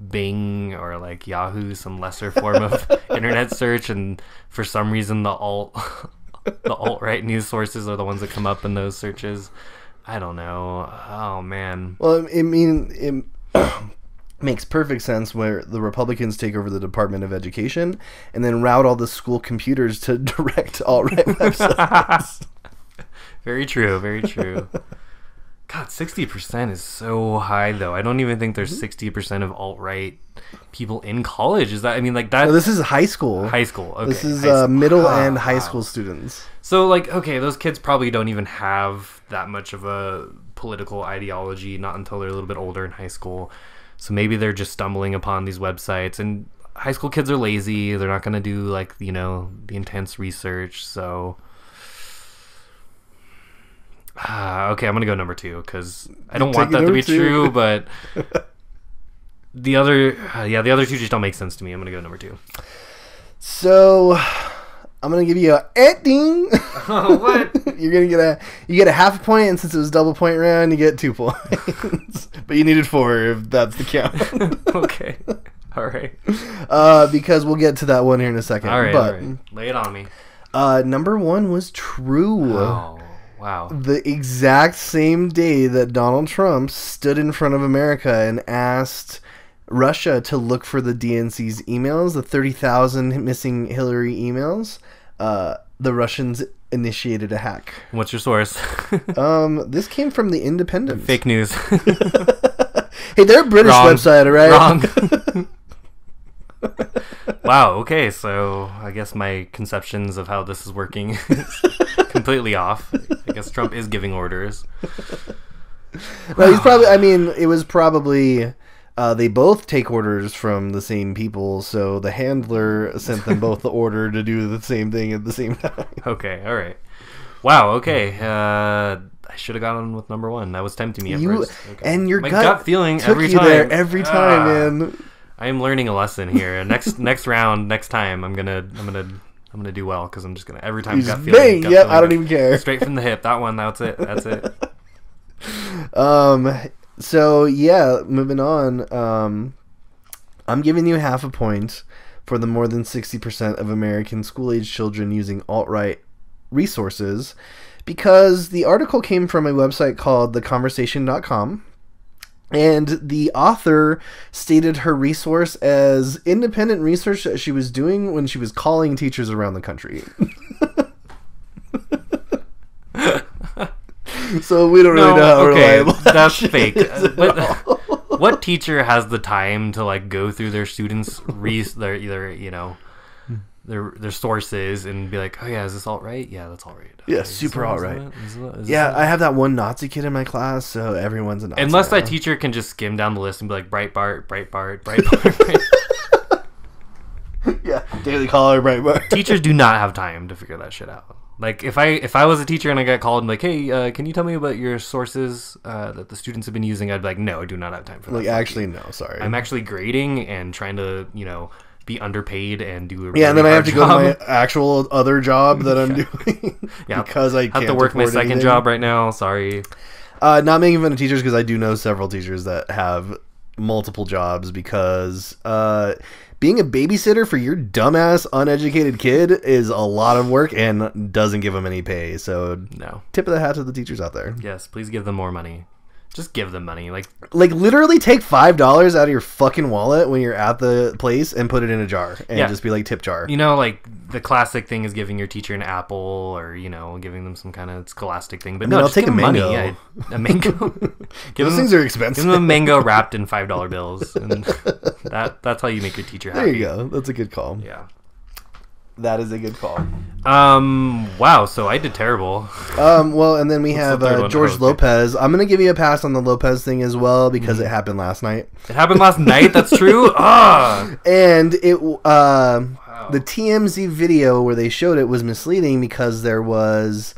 Bing or Yahoo, some lesser form of internet search, and for some reason the The alt-right news sources are the ones that come up in those searches. I don't know. Oh, man. Well, I mean, it makes perfect sense where the Republicans take over the Department of Education and then route all the school computers to direct alt-right websites. Very true. Very true. God, 60% is so high, though. I don't even think there's 60% of alt-right people in college. Is that, I mean, like that? No, this is high school. High school. Okay. This is middle and high school students. So, like, okay, those kids probably don't even have that much of a political ideology, not until they're a little bit older in high school. So maybe they're just stumbling upon these websites. And high school kids are lazy. They're not going to do, like, you know, the intense research. So... okay, I'm gonna go number 2 because I don't want that to be true, but the other two just don't make sense to me. I'm gonna go number 2. So I'm gonna give you a ding. Oh, what? You get a half a point, and since it was double point round, you get 2 points. But you needed 4 if that's the count. Okay, all right. Because we'll get to that one here in a second. All right, but, all right. Lay it on me. Number 1 was true. Oh. Wow. The exact same day that Donald Trump stood in front of America and asked Russia to look for the DNC's emails, the 30,000 missing Hillary emails, the Russians initiated a hack. What's your source? This came from The Independent. Fake news. Hey, they're a British website, all right? Wrong. Wow, okay, so I guess my conceptions of how this is working is completely off. I guess Trump is giving orders. No, he's probably, I mean, it was probably, they both take orders from the same people, so the handler sent them both the order to do the same thing at the same time. Okay, all right. Wow, okay. I should have gotten with number 1. That was tempting me at first. Okay. And your my gut feeling took every you time. There every time, man. I am learning a lesson here. Next round, next time, I'm gonna do well because I'm just gonna every time gut feeling. Yep, feeling, I don't even care. Straight from the hip. That one. That's it. That's it. So yeah, moving on. I'm giving you half a point for the more than 60% of American school-age children using alt-right resources, because the article came from a website called theconversation.com. And the author stated her resource as independent research that she was doing when she was calling teachers around the country. So we don't really know how reliable that's fake. What teacher has the time to like go through their students' their sources and be like, oh yeah, is this alt right? Yeah, that's alt right. Yeah, super alt right. Yeah, I have that one Nazi kid in my class, so everyone's a Nazi. Unless that teacher can just skim down the list and be like, Breitbart. Yeah, Daily Caller, Breitbart. Teachers do not have time to figure that shit out. Like if I was a teacher and I got called and like, hey, can you tell me about your sources that the students have been using? I'd be like, no, I do not have time for that. Like, actually, no, sorry. I'm actually grading and trying to, be underpaid and do a really and then I have to job. go to my actual other job that I'm doing. Yeah, because I can't have to work my second anything. job right now. Sorry. Not making fun of teachers, because I do know several teachers that have multiple jobs, because being a babysitter for your dumbass uneducated kid is a lot of work and doesn't give them any pay. So no, tip of the hat to the teachers out there. Yes, please give them more money. Just give them money. Like literally take $5 out of your fucking wallet when you're at the place and put it in a jar and just be like, tip jar. Like the classic thing is giving your teacher an apple or, giving them some kind of scholastic thing. But I'll take a mango. Money. Yeah, a mango. Those things are expensive. Give them a mango wrapped in $5 bills. And that's how you make your teacher happy. There you go. That's a good call. Yeah. That is a good call. Wow, so I did terrible. Well, and then we have George Lopez. I'm going to give you a pass on the Lopez thing as well, because it happened last night. It happened last night? That's true? And it the TMZ video where they showed it was misleading, because there was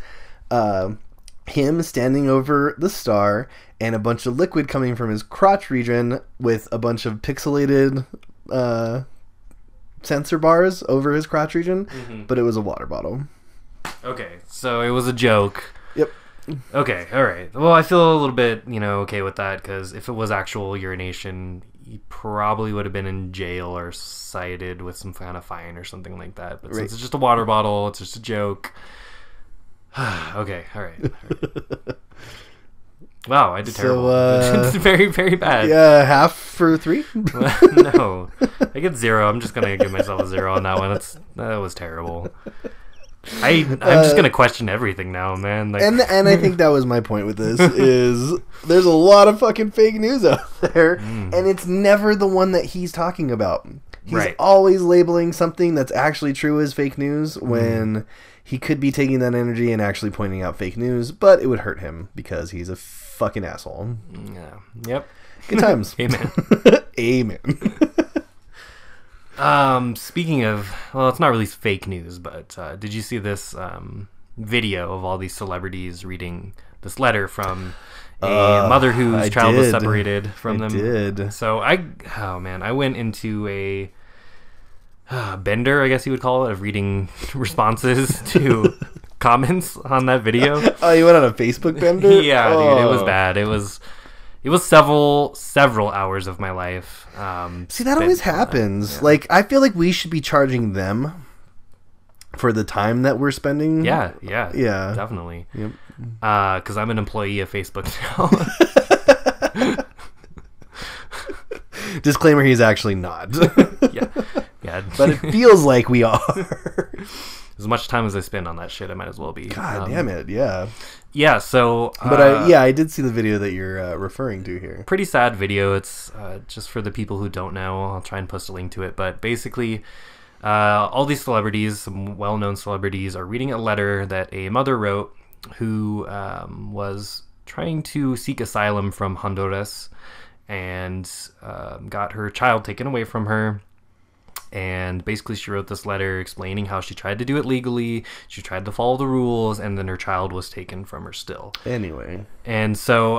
him standing over the star and a bunch of liquid coming from his crotch region with a bunch of pixelated sensor bars over his crotch region, but it was a water bottle. Okay, so it was a joke. Yep. Okay, all right. Well, I feel a little bit, okay with that, because if it was actual urination, he probably would have been in jail or cited with some kind of fine or something like that. But since it's just a water bottle, it's just a joke. Okay, all right. Wow, I did terrible. It's very, very bad. Yeah, half for 3? No, I get 0. I'm just gonna give myself a 0 on that one. That was terrible. I'm just gonna question everything now, man. Like, and I think that was my point with this is there's a lot of fucking fake news out there, and it's never the one that he's talking about. He's always labeling something that's actually true as fake news when he could be taking that energy and actually pointing out fake news, but it would hurt him because he's a fucking asshole. Yeah. Yep. Good times. Amen. Amen. Speaking of, well, it's not really fake news, but did you see this video of all these celebrities reading this letter from a mother whose child was separated from them? I did. So I went into a bender, I guess you would call it, of reading responses to comments on that video. Oh, you went on a Facebook bender? Yeah, dude, it was bad. It was several hours of my life. See, that always happens. Yeah. Like, I feel like we should be charging them for the time that we're spending. Yeah, definitely. Yep. Because I'm an employee of Facebook now. Disclaimer: he's actually not. Yeah. But it feels like we are. As much time as I spend on that shit, I might as well be. God damn it! Yeah. Yeah. So. But I did see the video that you're referring to here. Pretty sad video. It's just for the people who don't know. I'll try and post a link to it. But basically, all these celebrities, some well-known celebrities, are reading a letter that a mother wrote who was trying to seek asylum from Honduras and got her child taken away from her. And basically she wrote this letter explaining how she tried to do it legally, she tried to follow the rules, and then her child was taken from her still. Anyway. And so,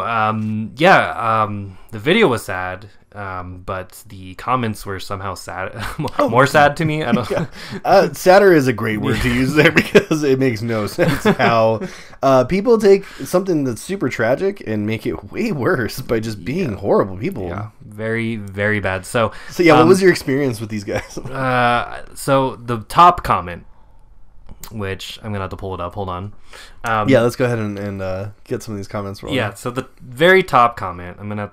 the video was sad, but the comments were somehow sad, more sad to me. I don't know. Sadder is a great word to use there because it makes no sense how people take something that's super tragic and make it way worse by just being horrible people. Yeah, very, very bad. So what was your experience with these guys? So the top comment, which I'm gonna have to pull it up. Hold on. Let's go ahead and get some of these comments rolling. Yeah. So the very top comment, I'm gonna have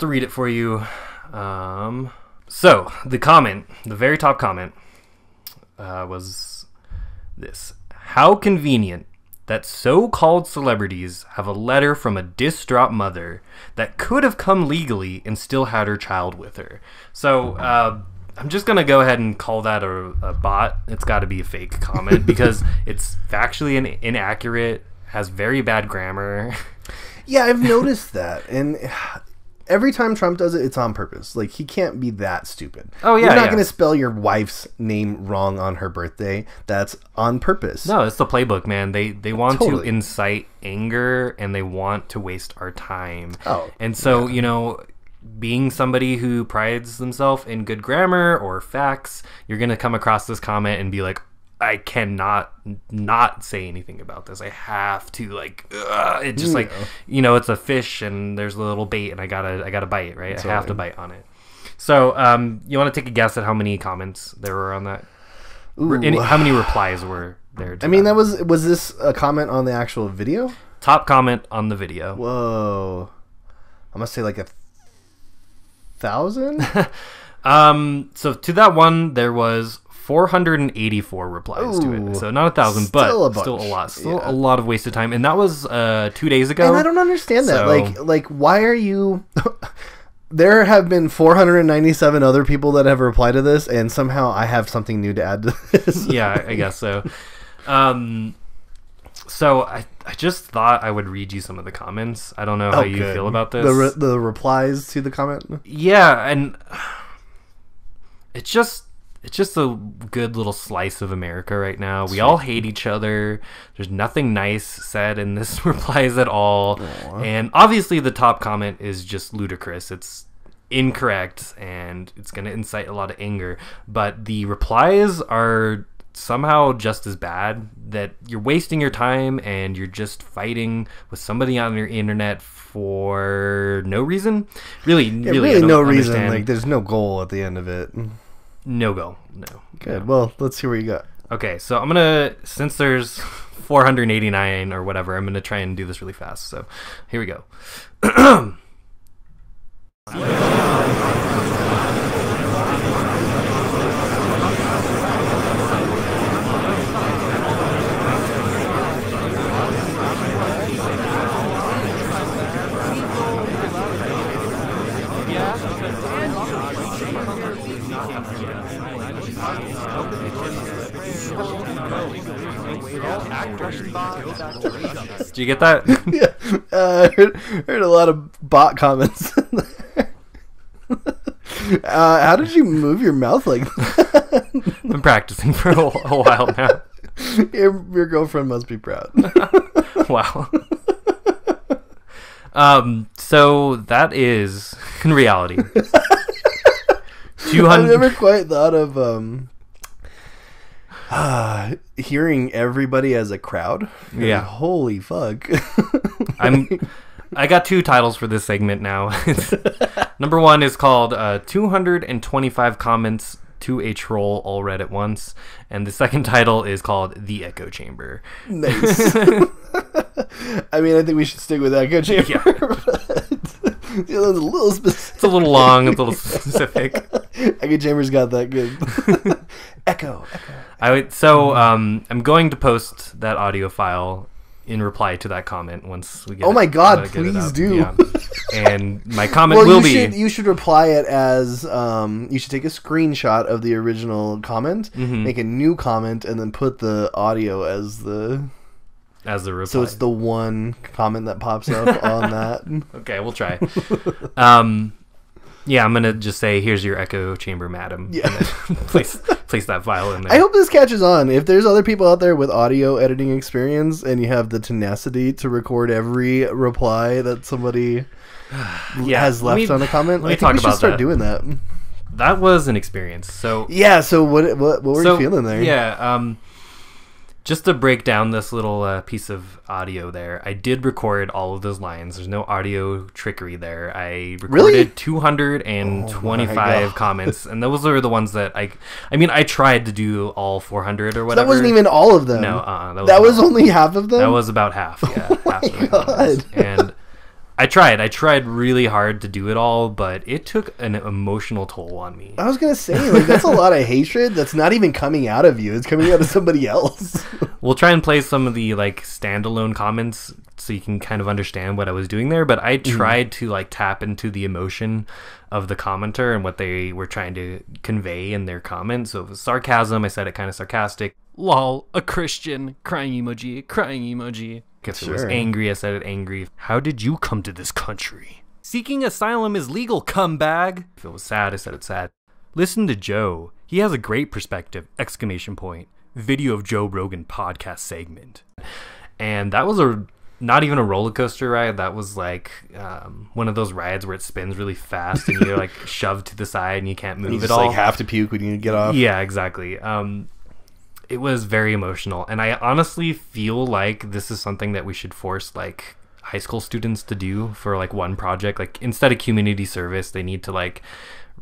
to read it for you. So the very top comment, was this: "How convenient that so-called celebrities have a letter from a distraught mother that could have come legally and still had her child with her." So I'm just gonna go ahead and call that a bot. It's got to be a fake comment because it's factually inaccurate, has very bad grammar. Yeah, I've noticed that, and every time Trump does it, it's on purpose. Like, he can't be that stupid. Oh, yeah. You're not going to spell your wife's name wrong on her birthday. That's on purpose. No, it's the playbook, man. They want to incite anger, and they want to waste our time. Oh. And so, being somebody who prides themselves in good grammar or facts, you're going to come across this comment and be like, I cannot not say anything about this. I have to, it's just it's a fish and there's a little bait and I gotta bite, right? Totally. I have to bite on it. So, you want to take a guess at how many comments there were on that? How many replies were there? Was this a comment on the actual video? Top comment on the video. Whoa. I'm gonna say like 1,000? So to that one, there was 484 replies to it. So not 1,000, but still a lot. Still a lot of wasted time. And that was 2 days ago. And I don't understand that. Like why are you... There have been 497 other people that have replied to this, and somehow I have something new to add to this. Yeah, I guess so. So I just thought I would read you some of the comments. I don't know how you feel about this. The replies to the comment? Yeah, and it's just a good little slice of America right now. We all hate each other. There's nothing nice said in this replies at all. Aww. And obviously the top comment is just ludicrous. It's incorrect and it's going to incite a lot of anger. But the replies are somehow just as bad, that you're wasting your time and you're just fighting with somebody on your internet for no reason. Really no reason. Like, there's no goal at the end of it. No go. No. Good. Well, let's see what you got. Okay, so I'm gonna, since there's 489 or whatever, I'm gonna try and do this really fast. So here we go. Did you get that? Yeah, heard a lot of bot comments in there. How did you move your mouth like that? I've been practicing for a while now. Your girlfriend must be proud. Wow. So that is in reality. I've never quite thought of hearing everybody as a crowd. Yeah. Holy fuck. I got two titles for this segment now. Number one is called 225 Comments to a Troll All Read at Once. And the second title is called The Echo Chamber. Nice. I mean, I think we should stick with Echo Chamber. Yeah. It's a little specific. It's a little long. It's a little specific. Echo Chamber's got that good. Echo. I'm going to post that audio file in reply to that comment once we get Oh my god, please do. Yeah. And my comment will be... You should reply it as... you should take a screenshot of the original comment, make a new comment, and then put the audio as the reply. So it's the one comment that pops up on that. Okay, we'll try. Yeah, I'm going to just say, here's your echo chamber, madam. Yeah. place that file in there. I hope this catches on. If there's other people out there with audio editing experience and you have the tenacity to record every reply that somebody has left on a comment, I think we should start doing that. That was an experience. So yeah, so what were you feeling there? Yeah, just to break down this little piece of audio there, I did record all of those lines. There's no audio trickery there. I recorded 225 comments, and those are the ones that I tried to do all 400 or whatever. That wasn't even all of them. No, that was only half of them? That was about half, yeah. Oh my God. And I tried really hard to do it all, but it took an emotional toll on me. I was going to say, that's a lot of hatred that's not even coming out of you. It's coming out of somebody else. We'll try and play some of the standalone comments so you can kind of understand what I was doing there, but I tried to tap into the emotion of the commenter and what they were trying to convey in their comments. So if it was sarcasm, I said it kind of sarcastic. Lol, a Christian, crying emoji. If it was angry, I said it angry. How did you come to this country? Seeking asylum is legal, cumbag. If it was sad, I said it's sad. Listen to Joe. He has a great perspective! ! Video of Joe Rogan podcast segment. And that was not even a roller coaster ride. That was one of those rides where it spins really fast and you're shoved to the side and you can't move at all. You just have to puke when you get off. Yeah, exactly. It was very emotional, and I honestly feel like this is something that we should force high school students to do for one project. Instead of community service, they need to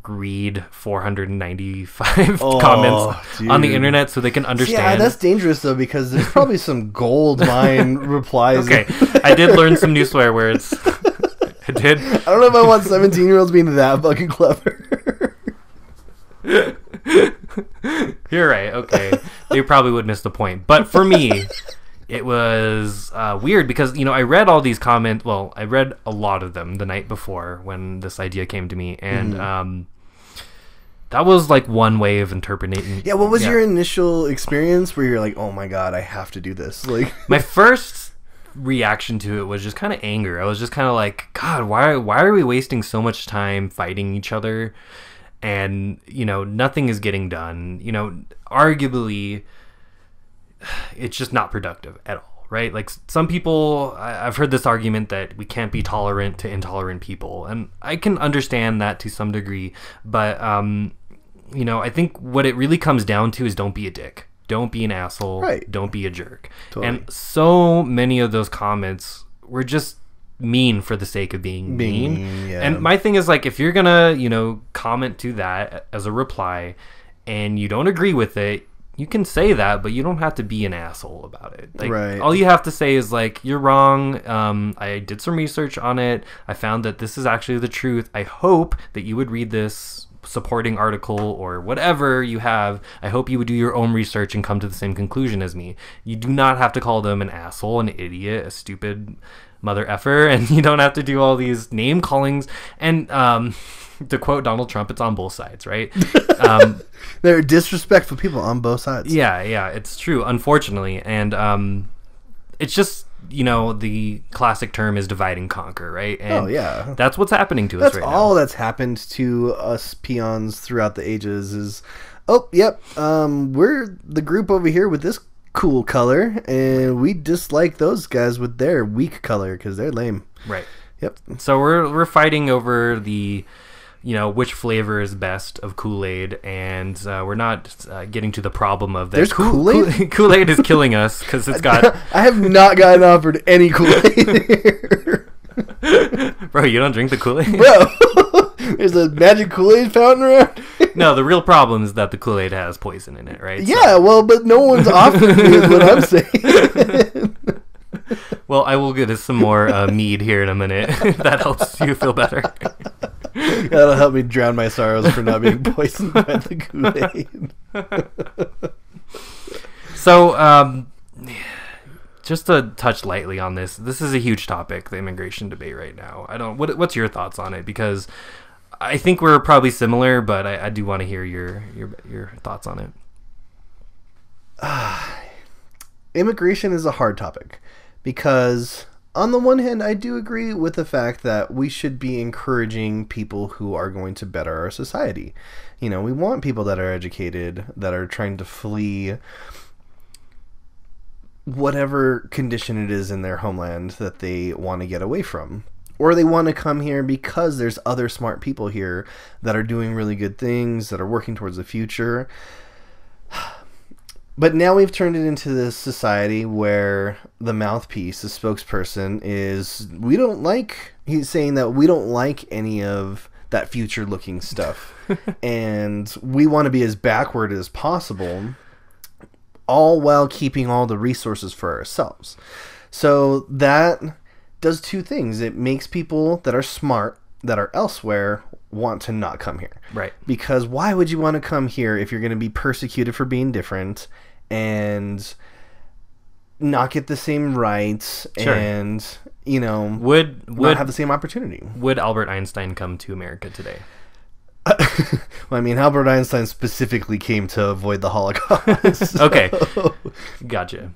read 495 comments on the internet so they can understand. Yeah, that's dangerous though, because there's probably some gold mine replies. Okay, I did learn some new swear words. I did. I don't know if I want 17-year-olds being that fucking clever. You're right. Okay, they probably would miss the point. But for me, it was weird because I read all these comments. Well, I read a lot of them the night before when this idea came to me, and that was one way of interpreting. Yeah. What was your initial experience where you're like, "Oh my god, I have to do this"? My first reaction to it was just kind of anger. I was just kind of like, God, why are we wasting so much time fighting each other? And nothing is getting done. Arguably it's just not productive at all, right? Some people, I've heard this argument that we can't be tolerant to intolerant people, and I can understand that to some degree, but I think what it really comes down to is don't be a dick, don't be an asshole, right? Don't be a jerk. Totally. And so many of those comments were just mean for the sake of being mean. Yeah. And my thing is if you're gonna comment to that as a reply and you don't agree with it, you can say that, but you don't have to be an asshole about it. Like, right. All you have to say is like, you're wrong. I did some research on it. I found that this is actually the truth. I hope that you would read this supporting article or whatever you have. I hope you would do your own research and come to the same conclusion as me. You do not have to call them an asshole, an idiot, a stupid mother effer, and you don't have to do all these name callings. And to quote Donald Trump, it's on both sides, right? There are disrespectful people on both sides. Yeah, it's true, unfortunately. And it's just, the classic term is divide and conquer, right? And that's what's happening to us right now. That's all that's happened to us peons throughout the ages is, we're the group over here with this cool color, and we dislike those guys with their weak color because they're lame. Right. Yep. So we're fighting over the which flavor is best of Kool-Aid, and we're not getting to the problem of that. There's Kool-Aid? Kool-Aid is killing us because it's got... I have not gotten offered any Kool-Aid here. Bro, you don't drink the Kool-Aid? Bro, there's a magic Kool-Aid fountain around. No, the real problem is that the Kool-Aid has poison in it, right? Yeah, but no one's offered me is what I'm saying. Well, I will get us some more mead here in a minute. That helps you feel better. That'll help me drown my sorrows for not being poisoned by the Kool-Aid. So, just to touch lightly on this is a huge topic, the immigration debate right now. What's your thoughts on it? Because I think we're probably similar, but I do want to hear your thoughts on it. Immigration is a hard topic because on the one hand, I do agree with the fact that we should be encouraging people who are going to better our society. We want people that are educated, that are trying to flee whatever condition it is in their homeland that they want to get away from. Or they want to come here because there's other smart people here that are doing really good things, that are working towards the future. But now we've turned it into this society where the mouthpiece, the spokesperson, he's saying that we don't like any of that future-looking stuff. And we want to be as backward as possible, all while keeping all the resources for ourselves. So that does two things. It makes people that are smart, that are elsewhere, want to not come here. Right. Because why would you want to come here if you're going to be persecuted for being different and not get the same rights and, would not have the same opportunity? Would Albert Einstein come to America today? Well, Albert Einstein specifically came to avoid the Holocaust. Okay. Gotcha.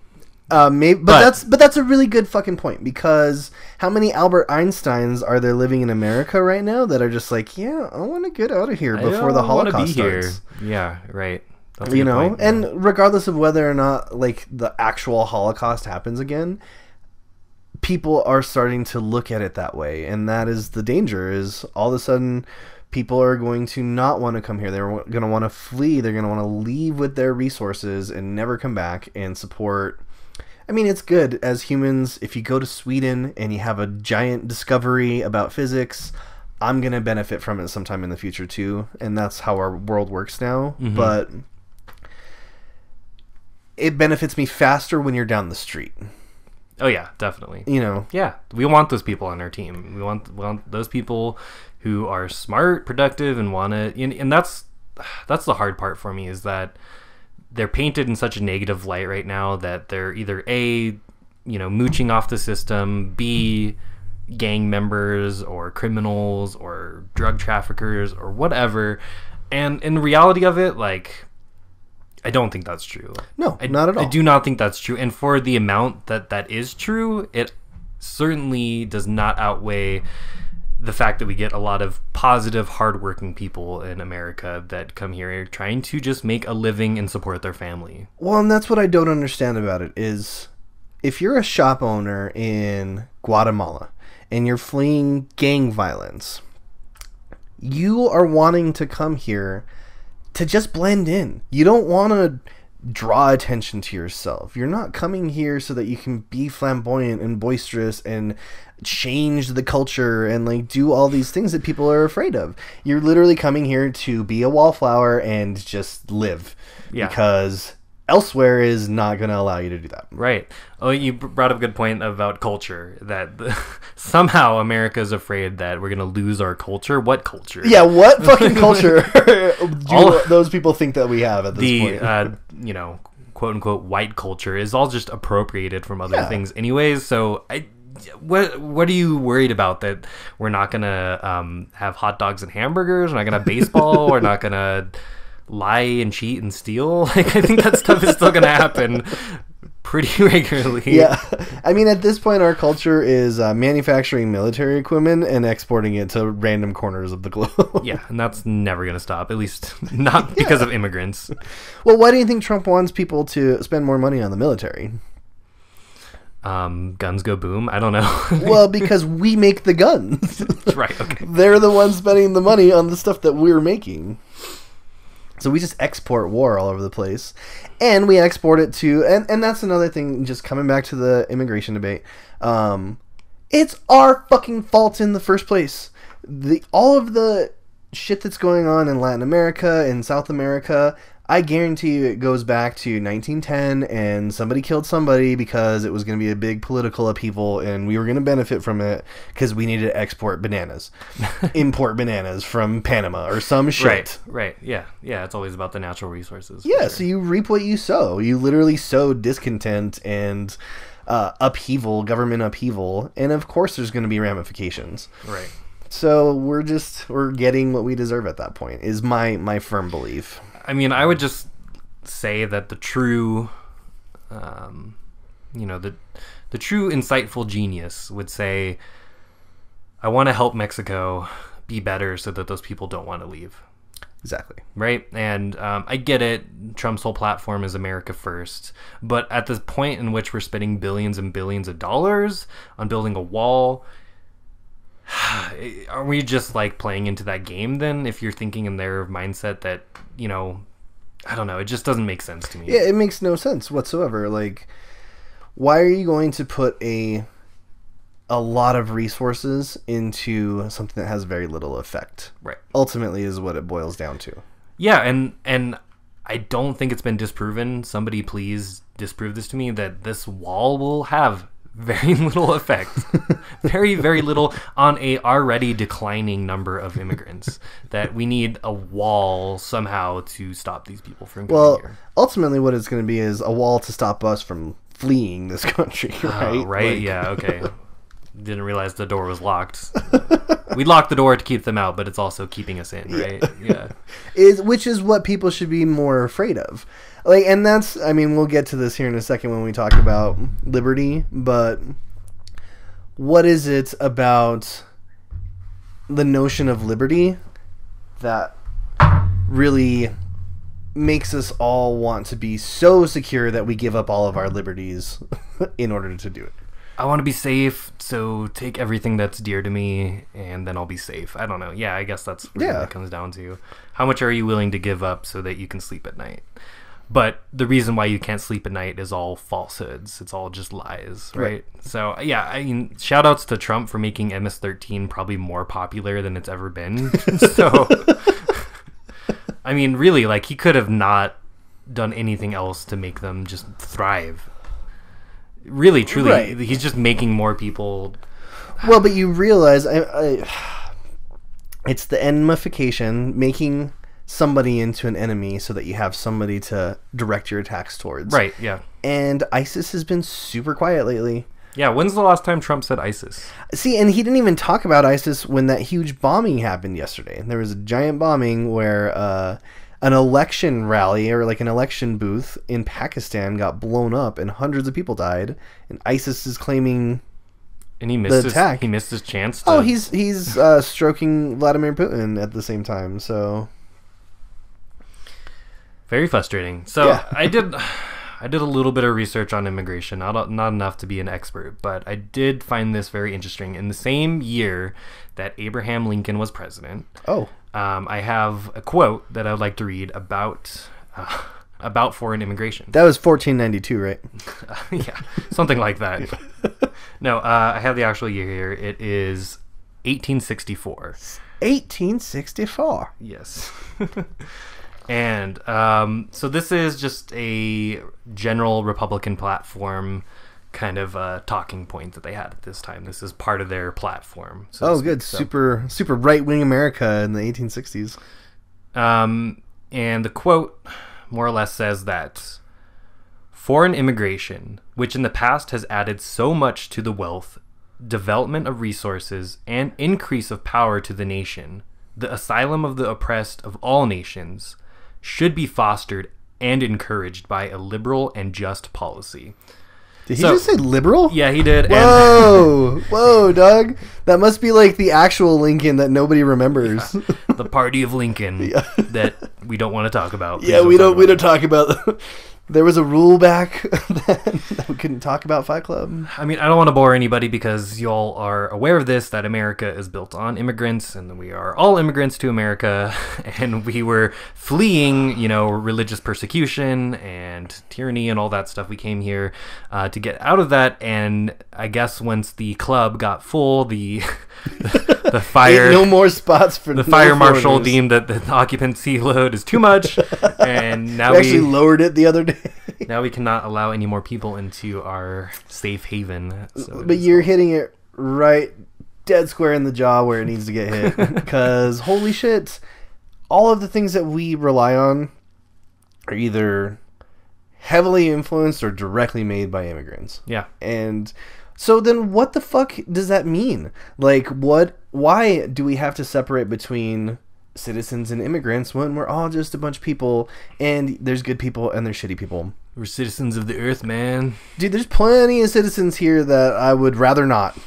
But that's a really good fucking point, because how many Albert Einsteins are there living in America right now that are just like, yeah, I want to get out of here before the Holocaust starts. Yeah, right. That's and regardless of whether or not like the actual Holocaust happens again, people are starting to look at it that way, and that is the danger. Is all of a sudden people are going to not want to come here. They're going to want to flee. They're going to want to leave with their resources and never come back and support. It's good as humans. If you go to Sweden and you have a giant discovery about physics, I'm going to benefit from it sometime in the future too. And that's how our world works now. Mm-hmm. But it benefits me faster when you're down the street. Oh yeah, definitely. Yeah, we want those people on our team. We want those people who are smart, productive, and want to. And that's the hard part for me, is that they're painted in such a negative light right now that they're either A, mooching off the system, B, gang members or criminals or drug traffickers or whatever. And in the reality of it, like, I don't think that's true. No, not at all. I do not think that's true. And for the amount that is true, it certainly does not outweigh the fact that we get a lot of positive, hardworking people in America that come here trying to just make a living and support their family. Well, and that's what I don't understand about it is, if you're a shop owner in Guatemala and you're fleeing gang violence, you are wanting to come here to just blend in. You don't want to draw attention to yourself. You're not coming here so that you can be flamboyant and boisterous and change the culture and like do all these things that people are afraid of. You're literally coming here to be a wallflower and just live. Yeah. Because elsewhere is not going to allow you to do that. Right. Oh, you brought up a good point about culture, that somehow America is afraid that we're going to lose our culture. What culture? Yeah, what fucking culture do those people think that we have at this point? You know, quote unquote white culture is all just appropriated from other things anyways. So what are you worried about, that we're not going to have hot dogs and hamburgers? We're not going to have baseball? We're not going to lie and cheat and steal? Like, I think that stuff is still going to happen pretty regularly. Yeah. I mean, at this point, our culture is manufacturing military equipment and exporting it to random corners of the globe. Yeah, and that's never going to stop, at least not because of immigrants. Well, why do you think Trump wants people to spend more money on the military? Guns go boom. I don't know. Well, because we make the guns. Right, okay. They're the ones spending the money on the stuff that we're making. So we just export war all over the place. And we export it to... And that's another thing, just coming back to the immigration debate. It's our fucking fault in the first place. All of the shit that's going on in Latin America and South America, I guarantee you it goes back to 1910 and somebody killed somebody because it was going to be a big political upheaval and we were going to benefit from it because we needed to export bananas. Import bananas from Panama or some shit. Right. Yeah. It's always about the natural resources. Yeah, so you reap what you sow. You literally sow discontent and upheaval, government upheaval, and of course there's going to be ramifications. Right. So we're getting what we deserve at that point, is my firm belief. I mean, I would just say that the true, the true insightful genius would say, I want to help Mexico be better so that those people don't want to leave. Exactly. Right? And I get it. Trump's whole platform is America first. But at the point in which we're spending billions and billions of dollars on building a wall, are we just like playing into that game then? If you're thinking in their mindset that, I don't know, it just doesn't make sense to me. Yeah, it makes no sense whatsoever. Like, why are you going to put a lot of resources into something that has very little effect? Right. Ultimately is what it boils down to. Yeah, and I don't think it's been disproven. Somebody please disprove this to me, that this wall will have very little effect. Very, very little on a already declining number of immigrants. That we need a wall somehow to stop these people from coming here. Ultimately what it's going to be is a wall to stop us from fleeing this country, right? Right, yeah, okay. Didn't realize the door was locked. We locked the door to keep them out, but it's also keeping us in, right? Yeah. Which is what people should be more afraid of. Like, and that's, I mean, we'll get to this here in a second when we talk about liberty, but what is it about the notion of liberty that really makes us all want to be so secure that we give up all of our liberties in order to do it? I want to be safe, so take everything that's dear to me, and then I'll be safe. I don't know. Yeah, I guess that's what it comes down to. How much are you willing to give up so that you can sleep at night? But the reason why you can't sleep at night is all falsehoods. It's all just lies, right? So, yeah, I mean, shout-outs to Trump for making MS-13 probably more popular than it's ever been. So, I mean, really, like, he could have not done anything else to make them just thrive. Really, truly, he's just making more people. Well, but you realize, it's the enemification, making somebody into an enemy so that you have somebody to direct your attacks towards. Right, yeah. And ISIS has been super quiet lately. Yeah, when's the last time Trump said ISIS? See, and he didn't even talk about ISIS when that huge bombing happened yesterday. There was a giant bombing where an election rally, or like an election booth in Pakistan, got blown up and hundreds of people died, and ISIS is claiming and he missed attack. He missed his chance to... Oh, he's stroking Vladimir Putin at the same time, so... Very frustrating. So yeah. I did a little bit of research on immigration, not enough to be an expert, but I did find this very interesting. In the same year that Abraham Lincoln was president, I have a quote that I would like to read about foreign immigration. That was 1492, right? Yeah, something like that. No, I have the actual year here. It is 1864. 1864. Yes. And so this is just a general Republican platform kind of talking point that they had at this time. This is part of their platform. So good. So, super right-wing America in the 1860s. And the quote more or less says that foreign immigration, which in the past has added so much to the wealth, development of resources, and increase of power to the nation, the asylum of the oppressed of all nations, should be fostered and encouraged by a liberal and just policy. Did he just say liberal? Yeah, he did. Whoa, whoa, Doug. That must be like the actual Lincoln that nobody remembers. Yeah, the party of Lincoln that we don't want to talk about. Yeah, we don't talk about. There was a rule back that we couldn't talk about Fight Club. I mean, I don't want to bore anybody because y'all are aware of this, that America is built on immigrants, and we are all immigrants to America, and we were fleeing, religious persecution and tyranny and all that stuff. We came here to get out of that, and I guess once the club got full, the fire... no more spots for the fire marshal deemed that the occupancy load is too much, and now we actually lowered it the other day. Now we cannot allow any more people into our safe haven. So but you're hitting it right dead square in the jaw where it needs to get hit. Because, holy shit, all of the things that we rely on are either heavily influenced or directly made by immigrants. Yeah. And so then what the fuck does that mean? Like, why do we have to separate between citizens and immigrants when we're all just a bunch of people, and there's good people and there's shitty people? We're citizens of the earth, man. Dude, there's plenty of citizens here that I would rather not.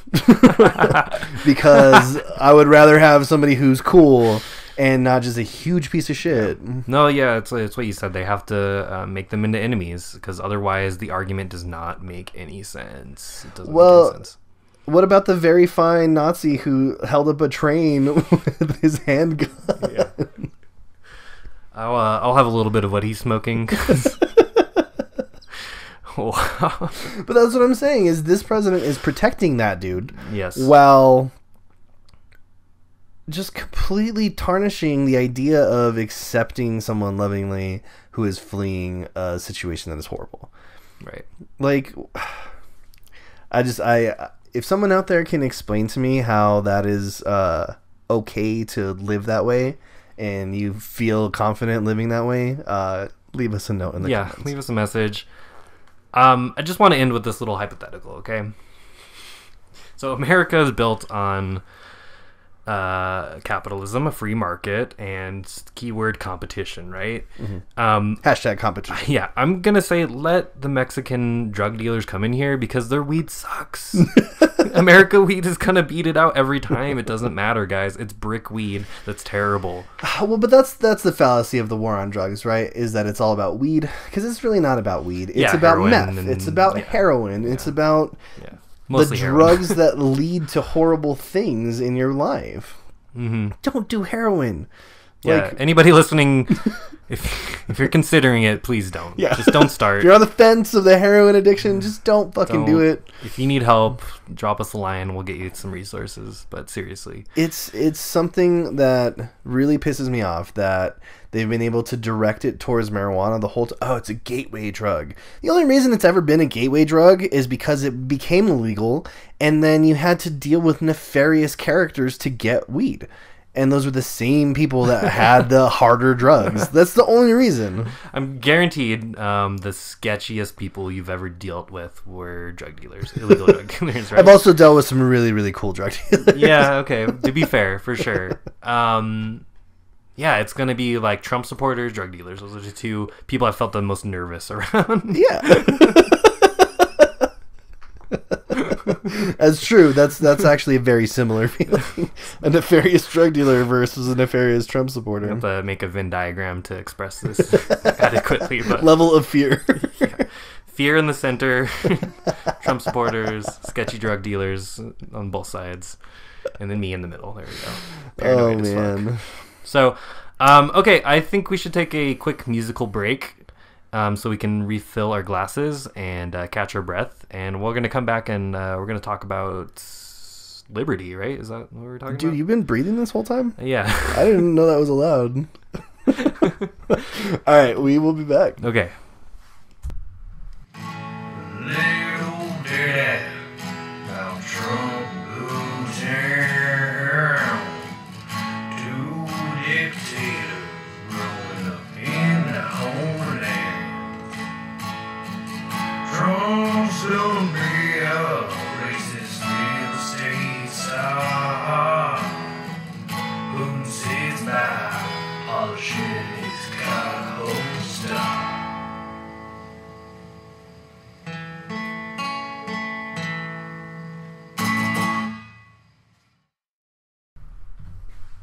Because I would rather have somebody who's cool and not just a huge piece of shit. No, yeah, it's what you said. They have to make them into enemies, because otherwise the argument does not make any sense. It doesn't make any sense. What about the very fine Nazi who held up a train with his handgun? Yeah. I'll have a little bit of what he's smoking. Wow. But that's what I'm saying, is this president is protecting that dude. Yes. While just completely tarnishing the idea of accepting someone lovingly who is fleeing a situation that is horrible. Right. Like, if someone out there can explain to me how that is okay to live that way, and you feel confident living that way, leave us a note in the comments. Yeah, leave us a message. I just want to end with this little hypothetical, okay? So America is built on capitalism, a free market, and keyword competition, right? Mm-hmm. Hashtag competition. Yeah, I'm gonna say let the Mexican drug dealers come in here because their weed sucks. America weed is gonna beat it out every time. It doesn't matter, guys. It's brick weed that's terrible. Well, but that's the fallacy of the war on drugs, right? Is that it's all about weed, because it's really not about weed. It's about meth. It's about heroin. It's about mostly the drugs that lead to horrible things in your life. Mm-hmm. Don't do heroin. Yeah, anybody listening, if you're considering it, please don't. Yeah. Just don't start. If you're on the fence of the heroin addiction, just don't fucking do it. If you need help, drop us a line. We'll get you some resources. But seriously. It's something that really pisses me off that they've been able to direct it towards marijuana the whole time. Oh, it's a gateway drug. The only reason it's ever been a gateway drug is because it became illegal, and then you had to deal with nefarious characters to get weed. And those were the same people that had the harder drugs. That's the only reason. I'm guaranteed the sketchiest people you've ever dealt with were drug dealers, illegal drug dealers, right? I've also dealt with some really, really cool drug dealers. Yeah, okay. To be fair, for sure. Yeah, it's going to be like Trump supporters, drug dealers. Those are the two people I felt the most nervous around. Yeah. That's true. That's actually a very similar feeling. A nefarious drug dealer versus a nefarious Trump supporter. I have to make a Venn diagram to express this adequately. But level of fear. Yeah. Fear in the center, Trump supporters, sketchy drug dealers on both sides, and then me in the middle. There we go. Paranoid as fuck. So, okay, I think we should take a quick musical break. So we can refill our glasses and catch our breath. And we're going to come back and we're going to talk about liberty, right? Is that what we're talking about? Dude, you've been breathing this whole time? Yeah. I didn't know that was allowed. All right, we will be back. Okay. Little did about Trump goes down. Two dictators growing up in the homeland. Trump's gonna be a racist real estate star. Putin sits by, polishing his cockle star.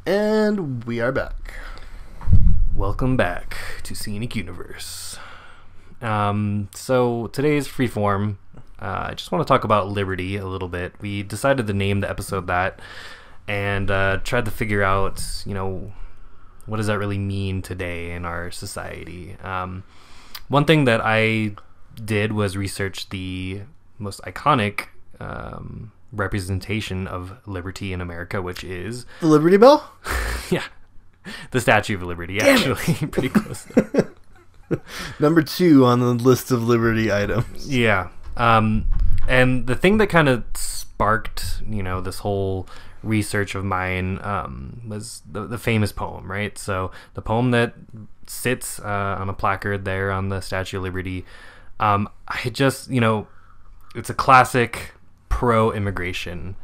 And we are back. Welcome back to Scenic Universe. So today's freeform, I just want to talk about liberty a little bit. We decided to name the episode that, and tried to figure out, what does that really mean today in our society. One thing that I did was research the most iconic representation of liberty in America, which is The Liberty Bell? yeah, the Statue of Liberty. Actually, pretty close. Number 2 on the list of liberty items. Yeah. And the thing that kind of sparked, this whole research of mine was the famous poem, right? So the poem that sits on a placard there on the Statue of Liberty, I just, it's a classic pro-immigration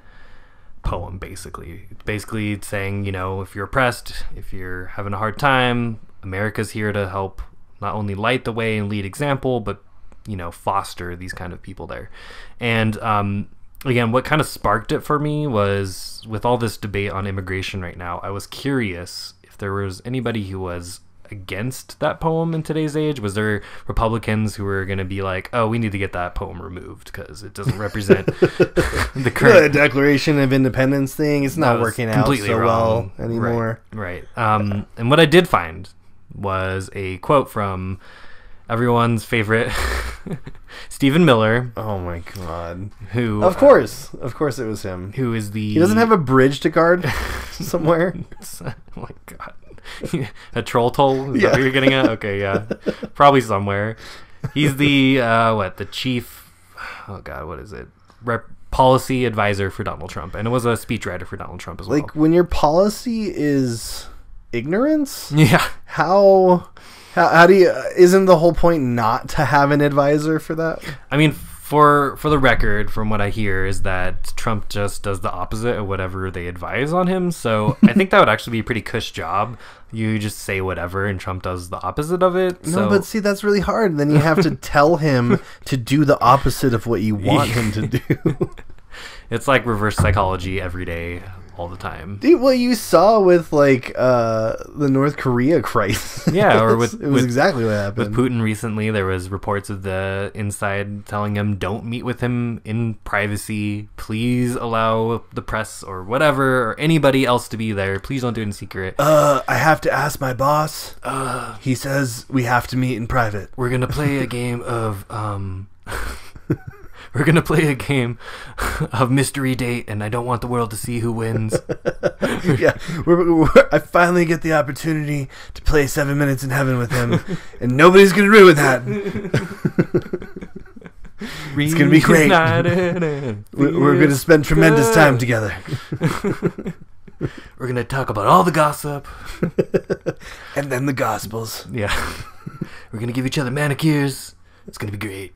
poem, basically. It's basically saying, if you're oppressed, if you're having a hard time, America's here to help not only light the way and lead example, but foster these kind of people there. And again, what kind of sparked it for me was, with all this debate on immigration right now, I was curious if there was anybody who was against that poem in today's age. Was there Republicans who were going to be like, oh, we need to get that poem removed because it doesn't represent the current The Declaration of Independence thing? It's not working out so wrong. well anymore. Right. And what I did find was a quote from everyone's favorite Stephen Miller. Oh my god. Who Of course it was him. Who is the... He doesn't have a bridge to guard somewhere? Oh my god. A troll toll? Is that what you're getting at? Okay, yeah. Probably somewhere. He's the the chief, oh god, what is it? Policy advisor for Donald Trump, and it was a speechwriter for Donald Trump as well. Like, when your policy is ignorance? Yeah. How do you... Isn't the whole point not to have an advisor for that? I mean, for the record, from what I hear, is that Trump just does the opposite of whatever they advise on him. So I think that would actually be a pretty cush job. You just say whatever, and Trump does the opposite of it. No, but see, that's really hard. Then you have to tell him to do the opposite of what you want him to do. It's like reverse psychology every day, all the time. Dude, what you saw with the North Korea crisis. Yeah, or it was exactly what happened. With Putin recently, there was reports of the inside telling him, don't meet with him in privacy. Please allow the press or whatever, or anybody else to be there. Please don't do it in secret. I have to ask my boss. He says we have to meet in private. We're going to play a game of... We're going to play a game of mystery date, and I don't want the world to see who wins. Yeah, I finally get the opportunity to play 7 Minutes in Heaven with him, and nobody's going to ruin that. It's going to be great. We're going to spend tremendous time together. We're going to talk about all the gossip. And then the Gospels. Yeah. We're going to give each other manicures. It's going to be great.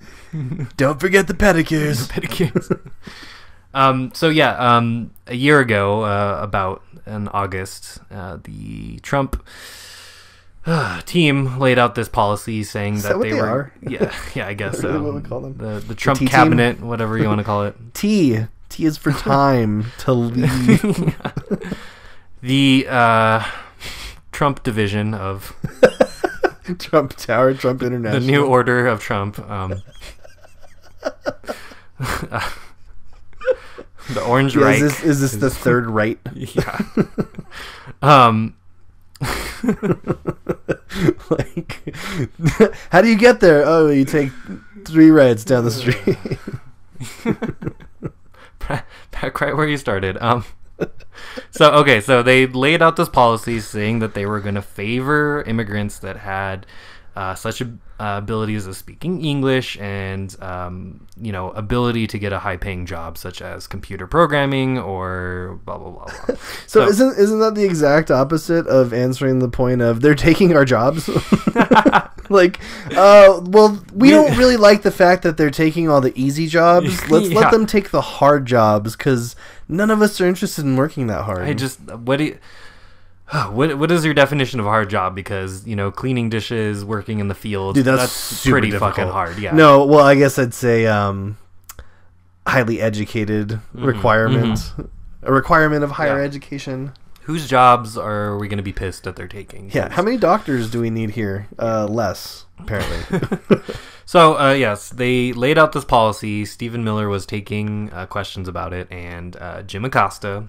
Don't forget the pedicures. So yeah, a year ago, about in August, the Trump team laid out this policy saying that what they were... Yeah, I guess so. What we call them? The Trump the cabinet, whatever you want to call it. T is for time to leave. The Trump division of... Trump Tower, Trump International. The New Order of Trump. The Orange Reich. Is this the third right? Yeah. Like, how do you get there? Oh, you take 3 rights down the street. Back right where you started. So they laid out this policy saying that they were going to favor immigrants that had such abilities as speaking English and ability to get a high-paying job such as computer programming or blah blah blah blah. So isn't that the exact opposite of answering the point of they're taking our jobs? Like, well, we don't really like the fact that they're taking all the easy jobs. Let's let them take the hard jobs because none of us are interested in working that hard. What is your definition of a hard job? Because, cleaning dishes, working in the field, dude, that's pretty difficult. fucking hard. Yeah. No, well, I guess I'd say highly educated requirement. A requirement of higher education. Whose jobs are we going to be pissed that they're taking? Yeah, how many doctors do we need here? Less, apparently. So, yes, they laid out this policy. Stephen Miller was taking questions about it, and Jim Acosta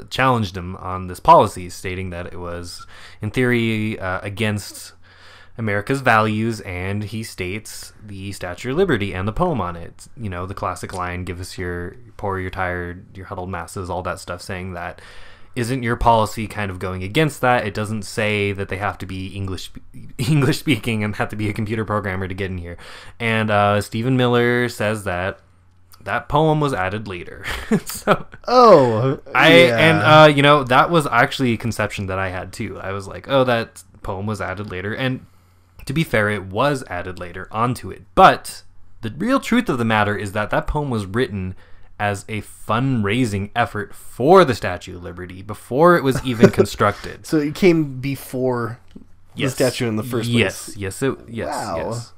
challenged him on this policy, stating that it was, in theory, against America's values, and he states the Statue of Liberty and the poem on it. The classic line, give us your poor, your tired, your huddled masses, all that stuff, saying that isn't your policy kind of going against that? It doesn't say that they have to be English speaking and have to be a computer programmer to get in here. And Stephen Miller says that poem was added later. So that was actually a conception that I had too. I was like, oh, that poem was added later, and to be fair, it was added later onto it. But the real truth of the matter is that poem was written as a fundraising effort for the Statue of Liberty before it was even constructed. So it came before the statue in the first place. Yes. Wow. Yes.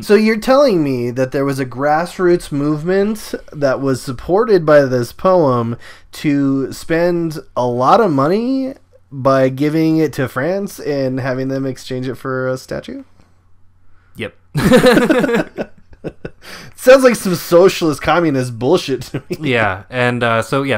So you're telling me that there was a grassroots movement that was supported by this poem to spend a lot of money by giving it to France and having them exchange it for a statue? Yep. Sounds like some socialist communist bullshit to me. Yeah, and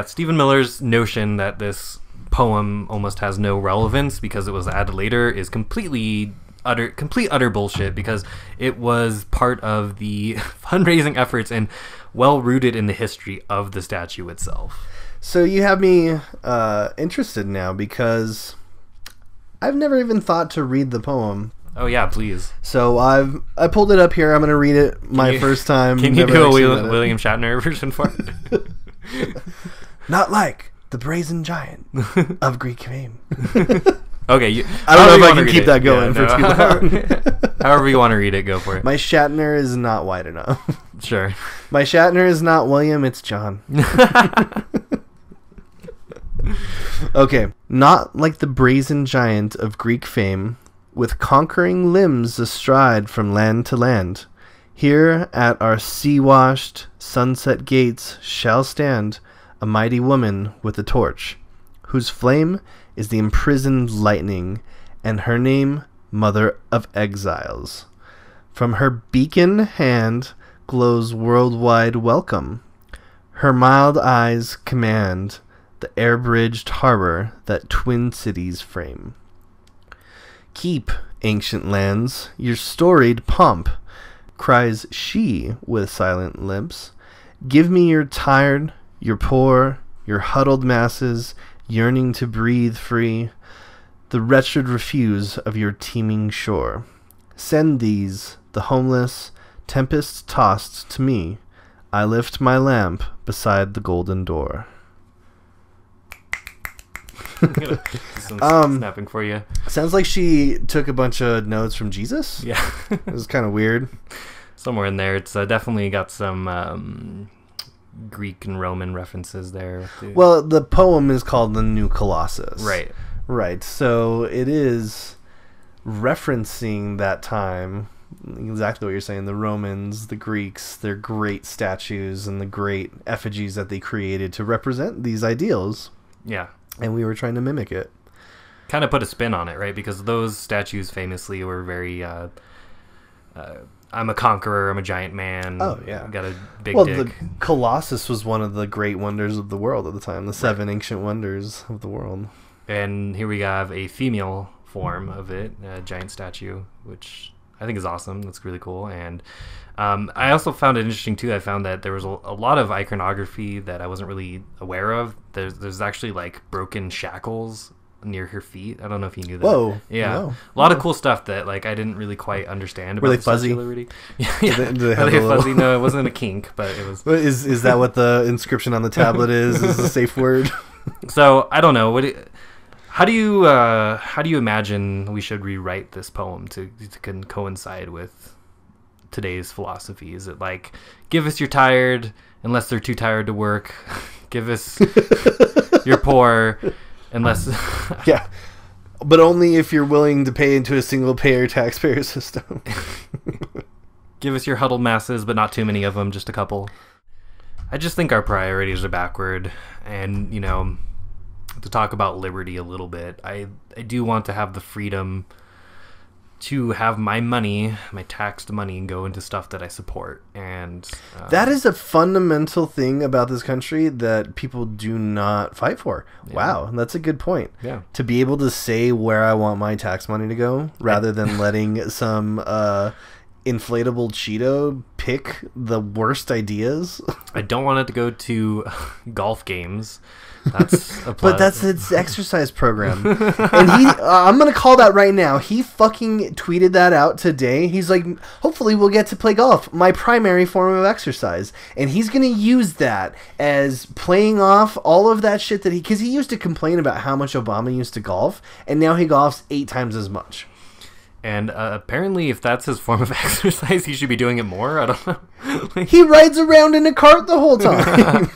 Stephen Miller's notion that this poem almost has no relevance because it was added later is complete utter bullshit, because it was part of the fundraising efforts and well rooted in the history of the statue itself. So you have me interested now, because I've never even thought to read the poem. Oh yeah, please. So I pulled it up here. I'm going to read it first time. Can you do a William Shatner version for it? Not like the brazen giant of Greek fame. Okay, I don't know if I can keep that going for too long. However you want to read it, go for it. My Shatner is not wide enough. Sure. My Shatner is not William, it's John. Okay. Not like the brazen giant of Greek fame, with conquering limbs astride from land to land, here at our sea-washed sunset gates shall stand a mighty woman with a torch, whose flame is the imprisoned lightning, and her name Mother of Exiles. From her beacon hand glows worldwide welcome. Her mild eyes command the air-bridged harbor that twin cities frame. Keep, ancient lands, your storied pomp, cries she with silent lips. Give me your tired, your poor, your huddled masses, yearning to breathe free, the wretched refuse of your teeming shore. Send these, the homeless, tempest-tossed, to me. I lift my lamp beside the golden door. Snapping for you. Sounds like she took a bunch of notes from Jesus. Yeah. It was kind of weird. Somewhere in there. It's definitely got some Greek and Roman references there. Well, the poem is called The New Colossus. Right. So it is referencing that time, exactly what you're saying. The Romans, the Greeks, their great statues and the great effigies that they created to represent these ideals. Yeah. And we were trying to mimic it. Kind of put a spin on it, right? Because those statues famously were very... I'm a conqueror. I'm a giant man. Oh, yeah. Got a big dick. The Colossus was one of the great wonders of the world at the time. The seven ancient wonders of the world. And here we have a female form of it, a giant statue, which I think is awesome. That's really cool. And I also found it interesting too. I found that there was a lot of iconography that I wasn't really aware of. There's actually like broken shackles near her feet. I don't know if you knew that. Whoa. Yeah. No. A lot of cool stuff that like I didn't really quite understand about Were they the Statue fuzzy? of Liberty. Yeah. Do they have Were they a little- fuzzy? No, it wasn't a kink, but it was. Is that what the inscription on the tablet is? Is a safe word? So I don't know. How do you imagine we should rewrite this poem to coincide with today's philosophy? Is it like, give us you're tired unless they're too tired to work? Give us you're poor unless Yeah, but only if you're willing to pay into a single payer taxpayer system. give us your huddled masses, but not too many of them, just a couple. I just think our priorities are backward, and to talk about liberty a little bit, I do want to have the freedom to have my money, my taxed money, go into stuff that I support. And that is a fundamental thing about this country that people do not fight for. Yeah. Wow, that's a good point. Yeah. To be able to say where I want my tax money to go, rather than letting some inflatable Cheeto pick the worst ideas. I don't want it to go to golf games. That's a But that's its exercise program. And I'm going to call that right now. He fucking tweeted that out today. He's like, hopefully we'll get to play golf, my primary form of exercise. And he's going to use that as playing off all of that shit that because he used to complain about how much Obama used to golf, and now he golfs 8 times as much. And apparently, if that's his form of exercise, he should be doing it more. I don't know. He rides around in a cart the whole time.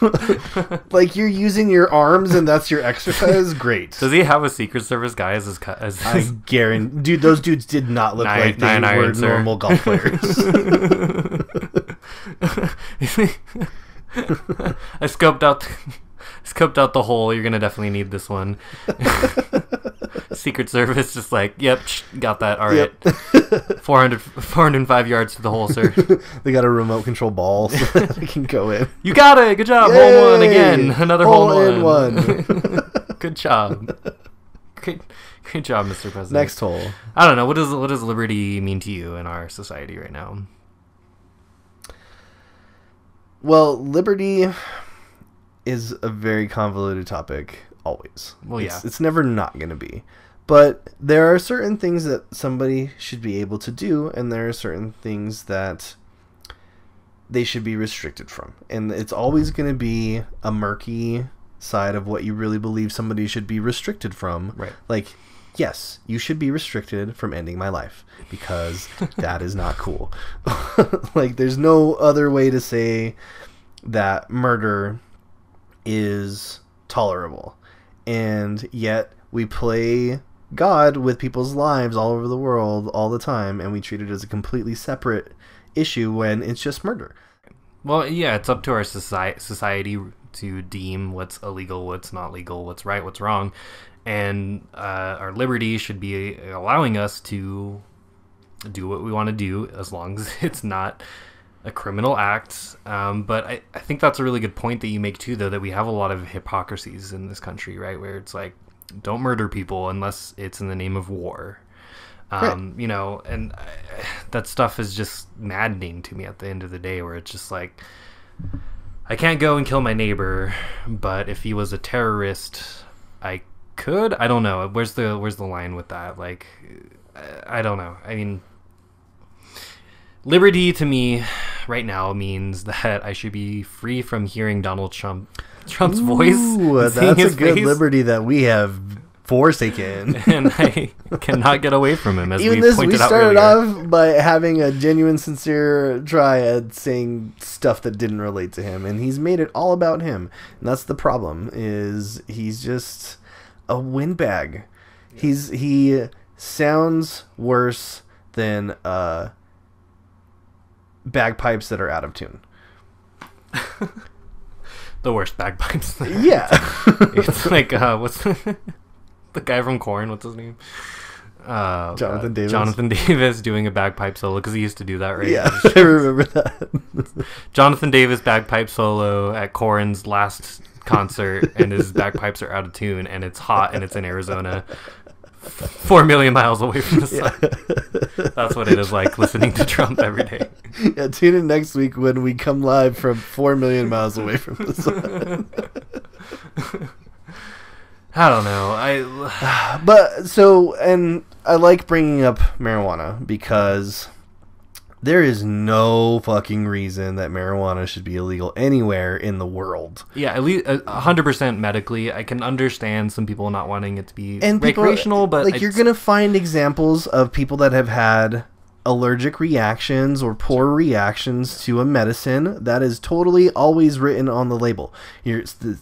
Like, you're using your arms and that's your exercise? Great. Does he have a Secret Service guy as his... I guarantee... Dude, those dudes did not look like they were normal golf players. I scoped out the hole. You're going to definitely need this one. Secret Service just like, yep, got that. All right. Yep. 405 yards to the hole, sir. They got a remote control ball so that they can go in. You got it. Good job. Yay! Hole one again. Another hole in one. Good job. Great job, Mr. President. Next hole. I don't know. What does liberty mean to you in our society right now? Well, liberty is a very convoluted topic, always. Well, yeah. It's never not going to be. But there are certain things that somebody should be able to do, and there are certain things that they should be restricted from. And it's always going to be a murky side of what you really believe somebody should be restricted from. Right. Like, yes, you should be restricted from ending my life, because that is not cool. Like, there's no other way to say that murder is tolerable. And yet we play God with people's lives all over the world all the time, and we treat it as a completely separate issue when it's just murder. Well, yeah, it's up to our society to deem what's illegal, what's not legal, what's right, what's wrong. And our liberty should be allowing us to do what we want to do, as long as it's not a criminal act. But I think that's a really good point that you make too, though, that we have a lot of hypocrisies in this country, right? Where it's like, don't murder people unless it's in the name of war. Right. And that stuff is just maddening to me at the end of the day, where it's just like, I can't go and kill my neighbor, but if he was a terrorist, I could. I don't know. Where's the line with that? Like, I don't know. I mean, liberty to me right now means that I should be free from hearing Donald Trump's voice. That's a good liberty that we have forsaken. And I cannot get away from him, as Even we this, pointed we out started earlier. off by having a genuine, sincere try at saying stuff that didn't relate to him, and he's made it all about him. And that's the problem, is he's just a windbag. He sounds worse than bagpipes that are out of tune. The worst bagpipes. Yeah. It's like, what's the guy from Korn? What's his name? Jonathan Davis. Jonathan Davis doing a bagpipe solo, because he used to do that, right? Yeah, I remember that. Jonathan Davis bagpipe solo at Korn's last concert, and his bagpipes are out of tune, and it's hot, and it's in Arizona, 4 million miles away from the sun. That's what it is like listening to Trump every day. Yeah, tune in next week when we come live from 4 million miles away from the sun. I don't know. But so, and I like bringing up marijuana because there is no fucking reason that marijuana should be illegal anywhere in the world. Yeah, at least 100% medically. I can understand some people not wanting it to be And recreational, but like you're gonna find examples of people that have had allergic reactions or poor reactions to a medicine that is totally always written on the label.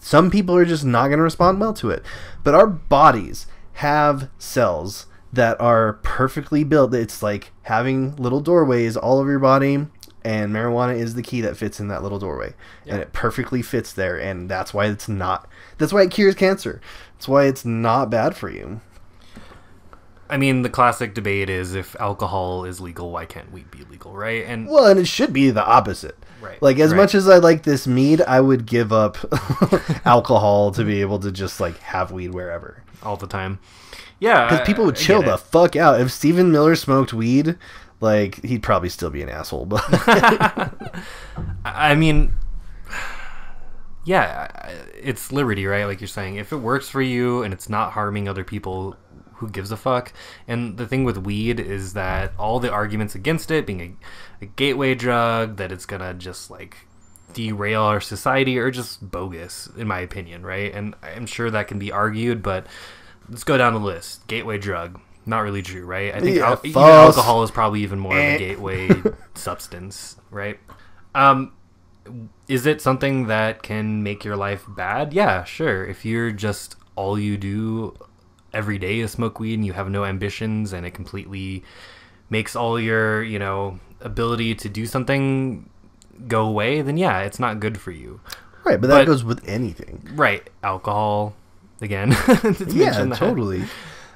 Some people are just not gonna respond well to it, but our bodies have cells that are perfectly built. It's like having little doorways all over your body, and marijuana is the key that fits in that little doorway. Yeah. And it perfectly fits there, and that's why that's why it cures cancer. That's why it's not bad for you. I mean, the classic debate is if alcohol is legal, why can't weed be legal, right? And it should be the opposite. Right. Like, as much as I like this mead, I would give up alcohol to be able to just, like, have weed wherever. All the time. Yeah. Because people would chill the fuck out. If Stephen Miller smoked weed, like, he'd probably still be an asshole. But I mean, yeah, it's liberty, right? Like you're saying, if it works for you and it's not harming other people, who gives a fuck? And the thing with weed is that all the arguments against it being a gateway drug, that it's gonna just like derail our society, are just bogus, in my opinion, right? And I'm sure that can be argued, but let's go down the list. Gateway drug, not really true, right? I think even alcohol is probably even more of a gateway substance, right? Is it something that can make your life bad? Yeah, sure. If you're just all you do every day is smoke weed and you have no ambitions and it completely makes all your, ability to do something go away, then yeah, it's not good for you. Right, but that goes with anything. Right. Alcohol, again. Yeah, totally.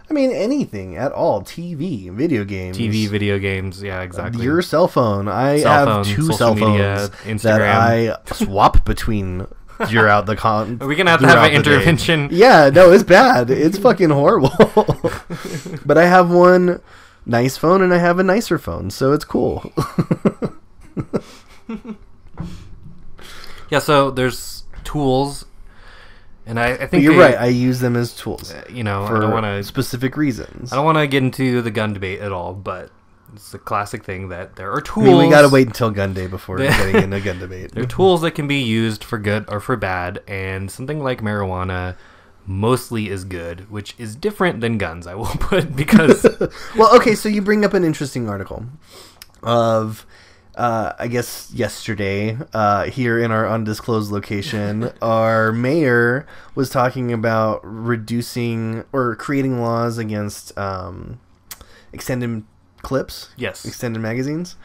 I mean, anything at all. TV, video games. Yeah, exactly. Your cell phone. I have two cell phones that I swap between throughout the Are we gonna have to have an intervention? Yeah, no, it's bad. It's fucking horrible. But I have one nice phone and I have a nicer phone, so it's cool. Yeah, so there's tools, and I think but you're right. I use them as tools. For I don't want to specific reasons. I don't want to get into the gun debate at all, but it's a classic thing that there are tools. I mean, we gotta wait until gun day before getting into gun debate. There are tools that can be used for good or for bad, and something like marijuana mostly is good, which is different than guns, I will put, because... Well, okay, so you bring up an interesting article of, I guess, yesterday, here in our undisclosed location, our mayor was talking about reducing or creating laws against extended clips, extended magazines,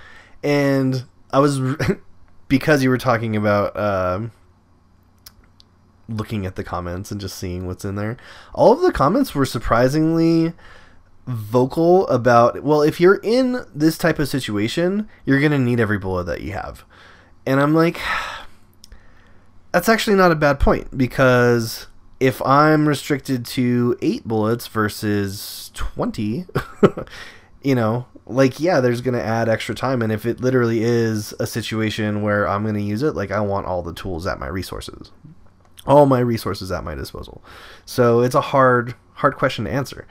and I was because you were talking about looking at the comments and just seeing what's in there. All of the comments were surprisingly vocal about, well, if you're in this type of situation, you're gonna need every bullet that you have, and I'm like, that's actually not a bad point, because if I'm restricted to 8 bullets versus 20. Like, yeah, there's going to add extra time. And if it literally is a situation where I'm going to use it, like, I want all the tools at my resources. All my resources at my disposal. So it's a hard question to answer.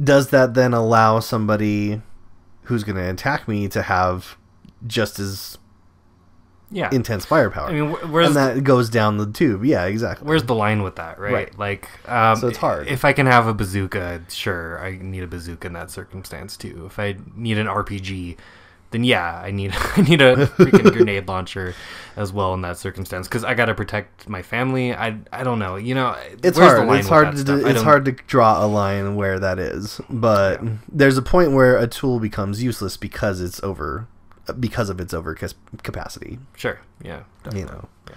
Does that then allow somebody who's going to attack me to have just as intense firepower? I mean, and that goes down the tube. Yeah, exactly. Where's the line with that, right? Like, so it's hard. If I can have a bazooka, sure, I need a bazooka in that circumstance too. If I need an RPG, then yeah, I need a freaking grenade launcher as well in that circumstance, because I got to protect my family. I don't know. It's hard. It's hard to draw a line where that is, but there's a point where a tool becomes useless because of its over capacity. Sure. Yeah. Definitely. Yeah.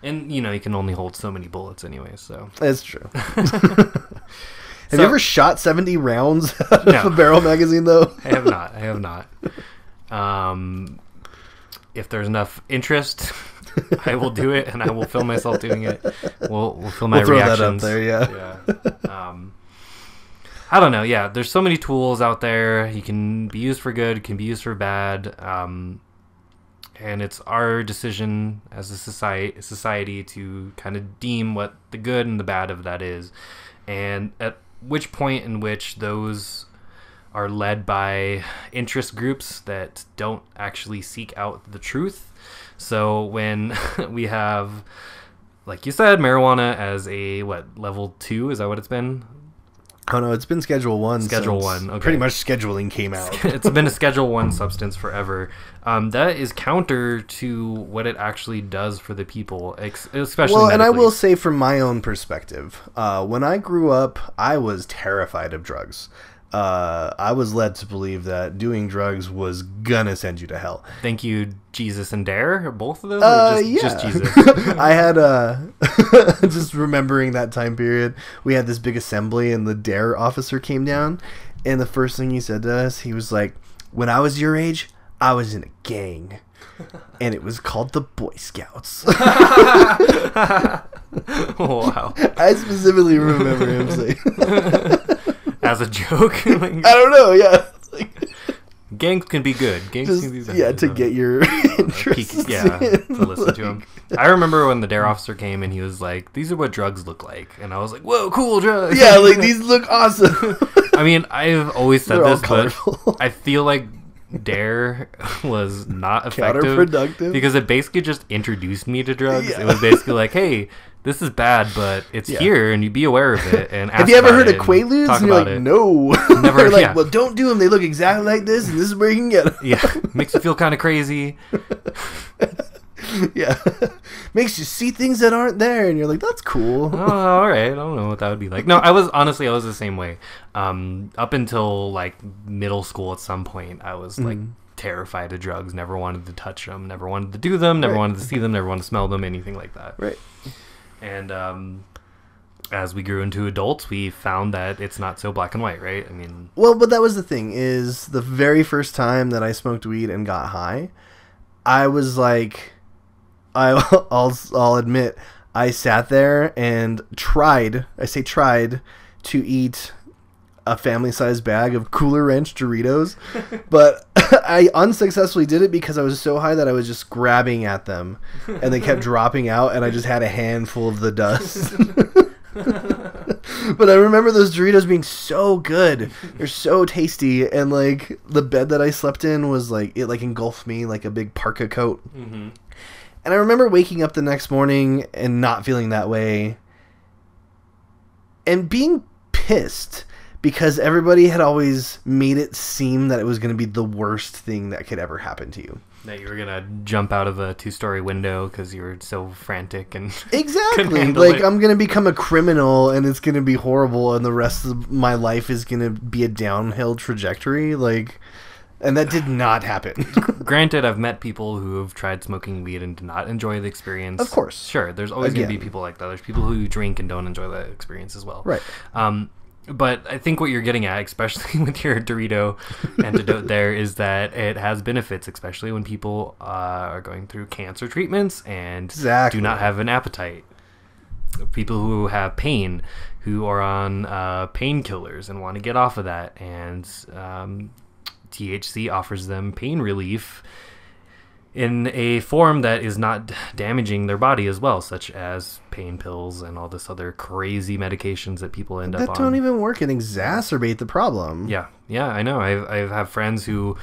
And you can only hold so many bullets anyway, so it's true. Have you ever shot 70 rounds out of a barrel magazine, though? I have not. If there's enough interest, I will do it, and I will film myself doing it. We'll film my reactions. That up there, yeah. I don't know. Yeah, there's so many tools out there. You can be used for good, can be used for bad. And it's our decision as a society to kind of deem what the good and the bad of that is. And at which point in which those are led by interest groups that don't actually seek out the truth. So when we have, like you said, marijuana as a, level 2? Is that what it's been? Oh no, it's been Schedule 1. Schedule 1, okay. Pretty much scheduling came out. It's been a Schedule 1 substance forever. That is counter to what it actually does for the people, especially medically. And I will say from my own perspective, when I grew up, I was terrified of drugs. I was led to believe that doing drugs was gonna send you to hell. Thank you, Jesus and Dare, both of those? Or just Jesus? I had just remembering that time period, we had this big assembly and the Dare officer came down, and the first thing he said to us, he was like, when I was your age, I was in a gang, and it was called the Boy Scouts. Wow. I specifically remember him saying as a joke. Like, I don't know, yeah. Gangs can be good. Gangs can be bad. Yeah, to get your interest. To listen to him. I remember when the Dare officer came and he was like, these are what drugs look like. And I was like, whoa, cool drugs. Yeah, like, these look awesome. I mean, I've always said They're this, but I feel like Dare was not effective. Counterproductive. Because it basically just introduced me to drugs. Yeah. It was basically like, hey, this is bad, but it's here, and you be aware of it. And ask have you ever heard of it Quaaludes? And you're like, it. no. Never. They're like, well, don't do them. They look exactly like this, and this is where you can get them. Yeah, makes you feel kind of crazy. Yeah, makes you see things that aren't there, and you're like, that's cool. Oh, all right. I don't know what that would be like. No, I was the same way. Up until like middle school, at some point, I was like terrified of drugs. Never wanted to touch them. Never wanted to do them. Never wanted to see them. Never wanted to smell them. Anything like that. Right. And as we grew into adults, we found that it's not so black and white, right? I mean, well, but that was the thing. Is the very first time that I smoked weed and got high, I was like, I'll admit, I sat there and tried to eat a family-sized bag of Cooler Ranch Doritos, but I unsuccessfully did it because I was so high that I was just grabbing at them, and they kept dropping out, and I just had a handful of the dust. But I remember those Doritos being so good. They're so tasty, and like the bed that I slept in was like, it like engulfed me like a big parka coat. Mm-hmm. And I remember waking up the next morning and not feeling that way, and being pissed because everybody had always made it seem that it was going to be the worst thing that could ever happen to you. That you were going to jump out of a 2-story window because you were so frantic and exactly. Like, I'm going to become a criminal and it's going to be horrible and the rest of my life is going to be a downhill trajectory. Like, and that did not happen. Granted, I've met people who have tried smoking weed and did not enjoy the experience. Of course. Sure, there's always going to be people like that. There's people who drink and don't enjoy that experience as well. Right. But I think what you're getting at, especially with your Dorito antidote there, is that it has benefits, especially when people are going through cancer treatments and do not have an appetite. People who have pain, who are on painkillers and want to get off of that. And THC offers them pain relief in a form that is not damaging their body as well, such as pain pills and all this other crazy medications that people end up on. That don't even work and exacerbate the problem. Yeah, I know. I have friends who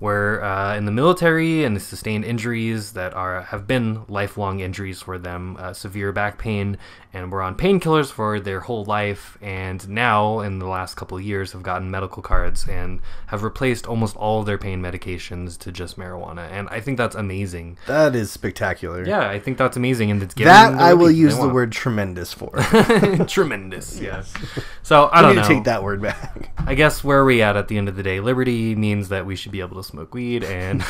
were in the military and sustained injuries that have been lifelong injuries for them, severe back pain, and were on painkillers for their whole life, and now in the last couple of years have gotten medical cards and have replaced almost all of their pain medications to just marijuana. And I think that's amazing. That is spectacular. Yeah, I think that's amazing, and it's giving that I will use the word tremendous for. Tremendous, yes. So I don't know. Take that word back. I guess where are we at the end of the day? Liberty means that we should be able to smoke weed and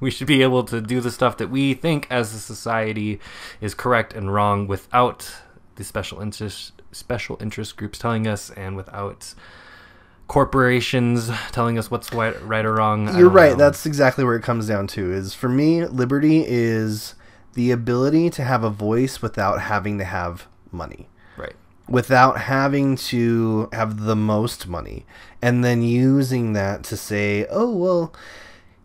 we should be able to do the stuff that we think as a society is correct and wrong without the special interest groups telling us and without corporations telling us what's right or wrong. You're right. That's exactly where it comes down to. Is for me, liberty is the ability to have a voice without having to have money. Right. without having to have the most money, and then using that to say, oh, well,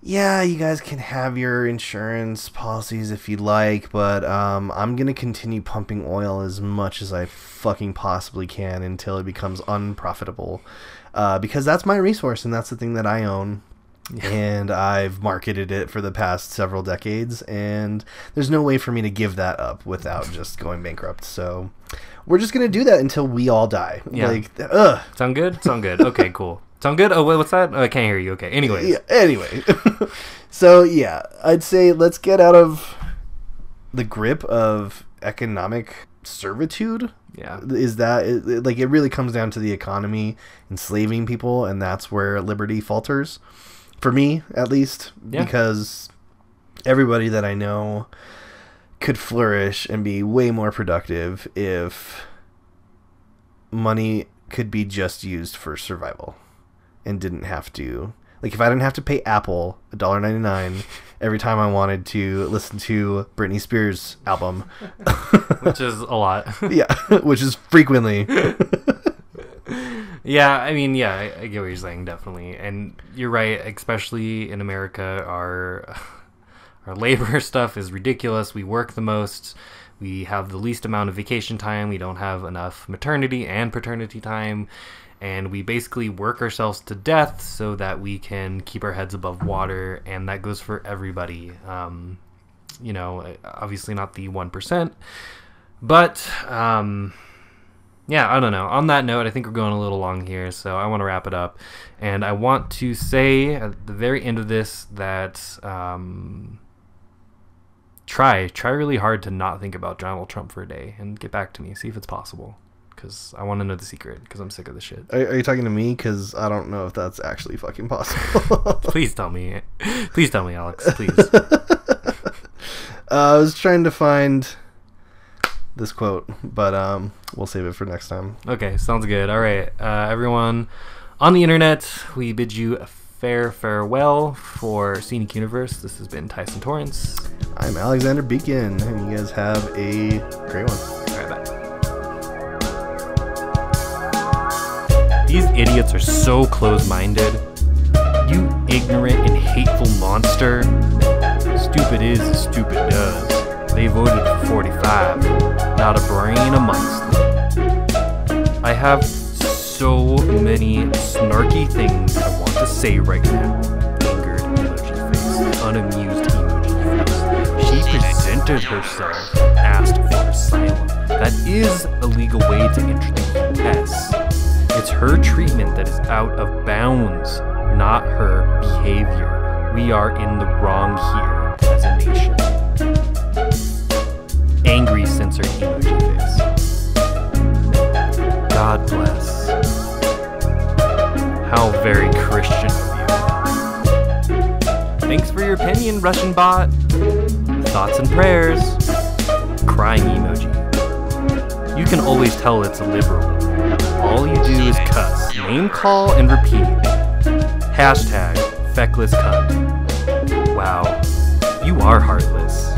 yeah, you guys can have your insurance policies if you like, but I'm going to continue pumping oil as much as I fucking possibly can until it becomes unprofitable, because that's my resource and that's the thing that I own. Yeah. And I've marketed it for the past several decades, and there's no way for me to give that up without just going bankrupt. So we're just going to do that until we all die. Yeah. Like, ugh. Sound good? Sound good. Okay, cool. Sound good? Oh, wait, what's that? Oh, I can't hear you. Okay. Anyways. Yeah, anyway. So, yeah, I'd say let's get out of the grip of economic servitude. Yeah. Is that, like, it really comes down to the economy enslaving people, and that's where liberty falters. For me, at least. Yeah. Because everybody that I know could flourish and be way more productive if money could be just used for survival and didn't have to, like, if I didn't have to pay Apple $1.99 every time I wanted to listen to Britney Spears album, which is a lot. Yeah, which is frequently. Yeah, I mean, yeah, I get what you're saying, definitely. And you're right, especially in America, our labor stuff is ridiculous. We work the most. We have the least amount of vacation time. We don't have enough maternity and paternity time. And we basically work ourselves to death so that we can keep our heads above water. And that goes for everybody. You know, obviously not the 1%. But... yeah, I don't know. On that note, I think we're going a little long here, so I want to wrap it up. And I want to say at the very end of this that try really hard to not think about Donald Trump for a day and get back to me. See if it's possible, because I want to know the secret, because I'm sick of this shit. Are you talking to me? Because I don't know if that's actually fucking possible. Please tell me. Please tell me, Alex. Please. I was trying to find this quote, but we'll save it for next time. Okay, sounds good. All right, everyone on the internet, we bid you a farewell for Scenic Universe. This has been Tyson Torrance. I'm Alexander Beacon, and you guys have a great one. All right, bye. These idiots are so close-minded. You ignorant and hateful monster. Stupid is as stupid does. They voted for 45, not a brain amongst them. I have so many snarky things I want to say right now. Angered emoji face, unamused emoji face. She presented herself, asked for asylum. That is a legal way to enter the US. It's her treatment that is out of bounds, not her behavior. We are in the wrong here as a nation. Angry censored emoji face. God bless. How very Christian of you. Thanks for your opinion, Russian bot. Thoughts and prayers. Crying emoji. You can always tell it's a liberal. All you do is cuss, name call, and repeat. Hashtag feckless cunt. Wow, you are heartless.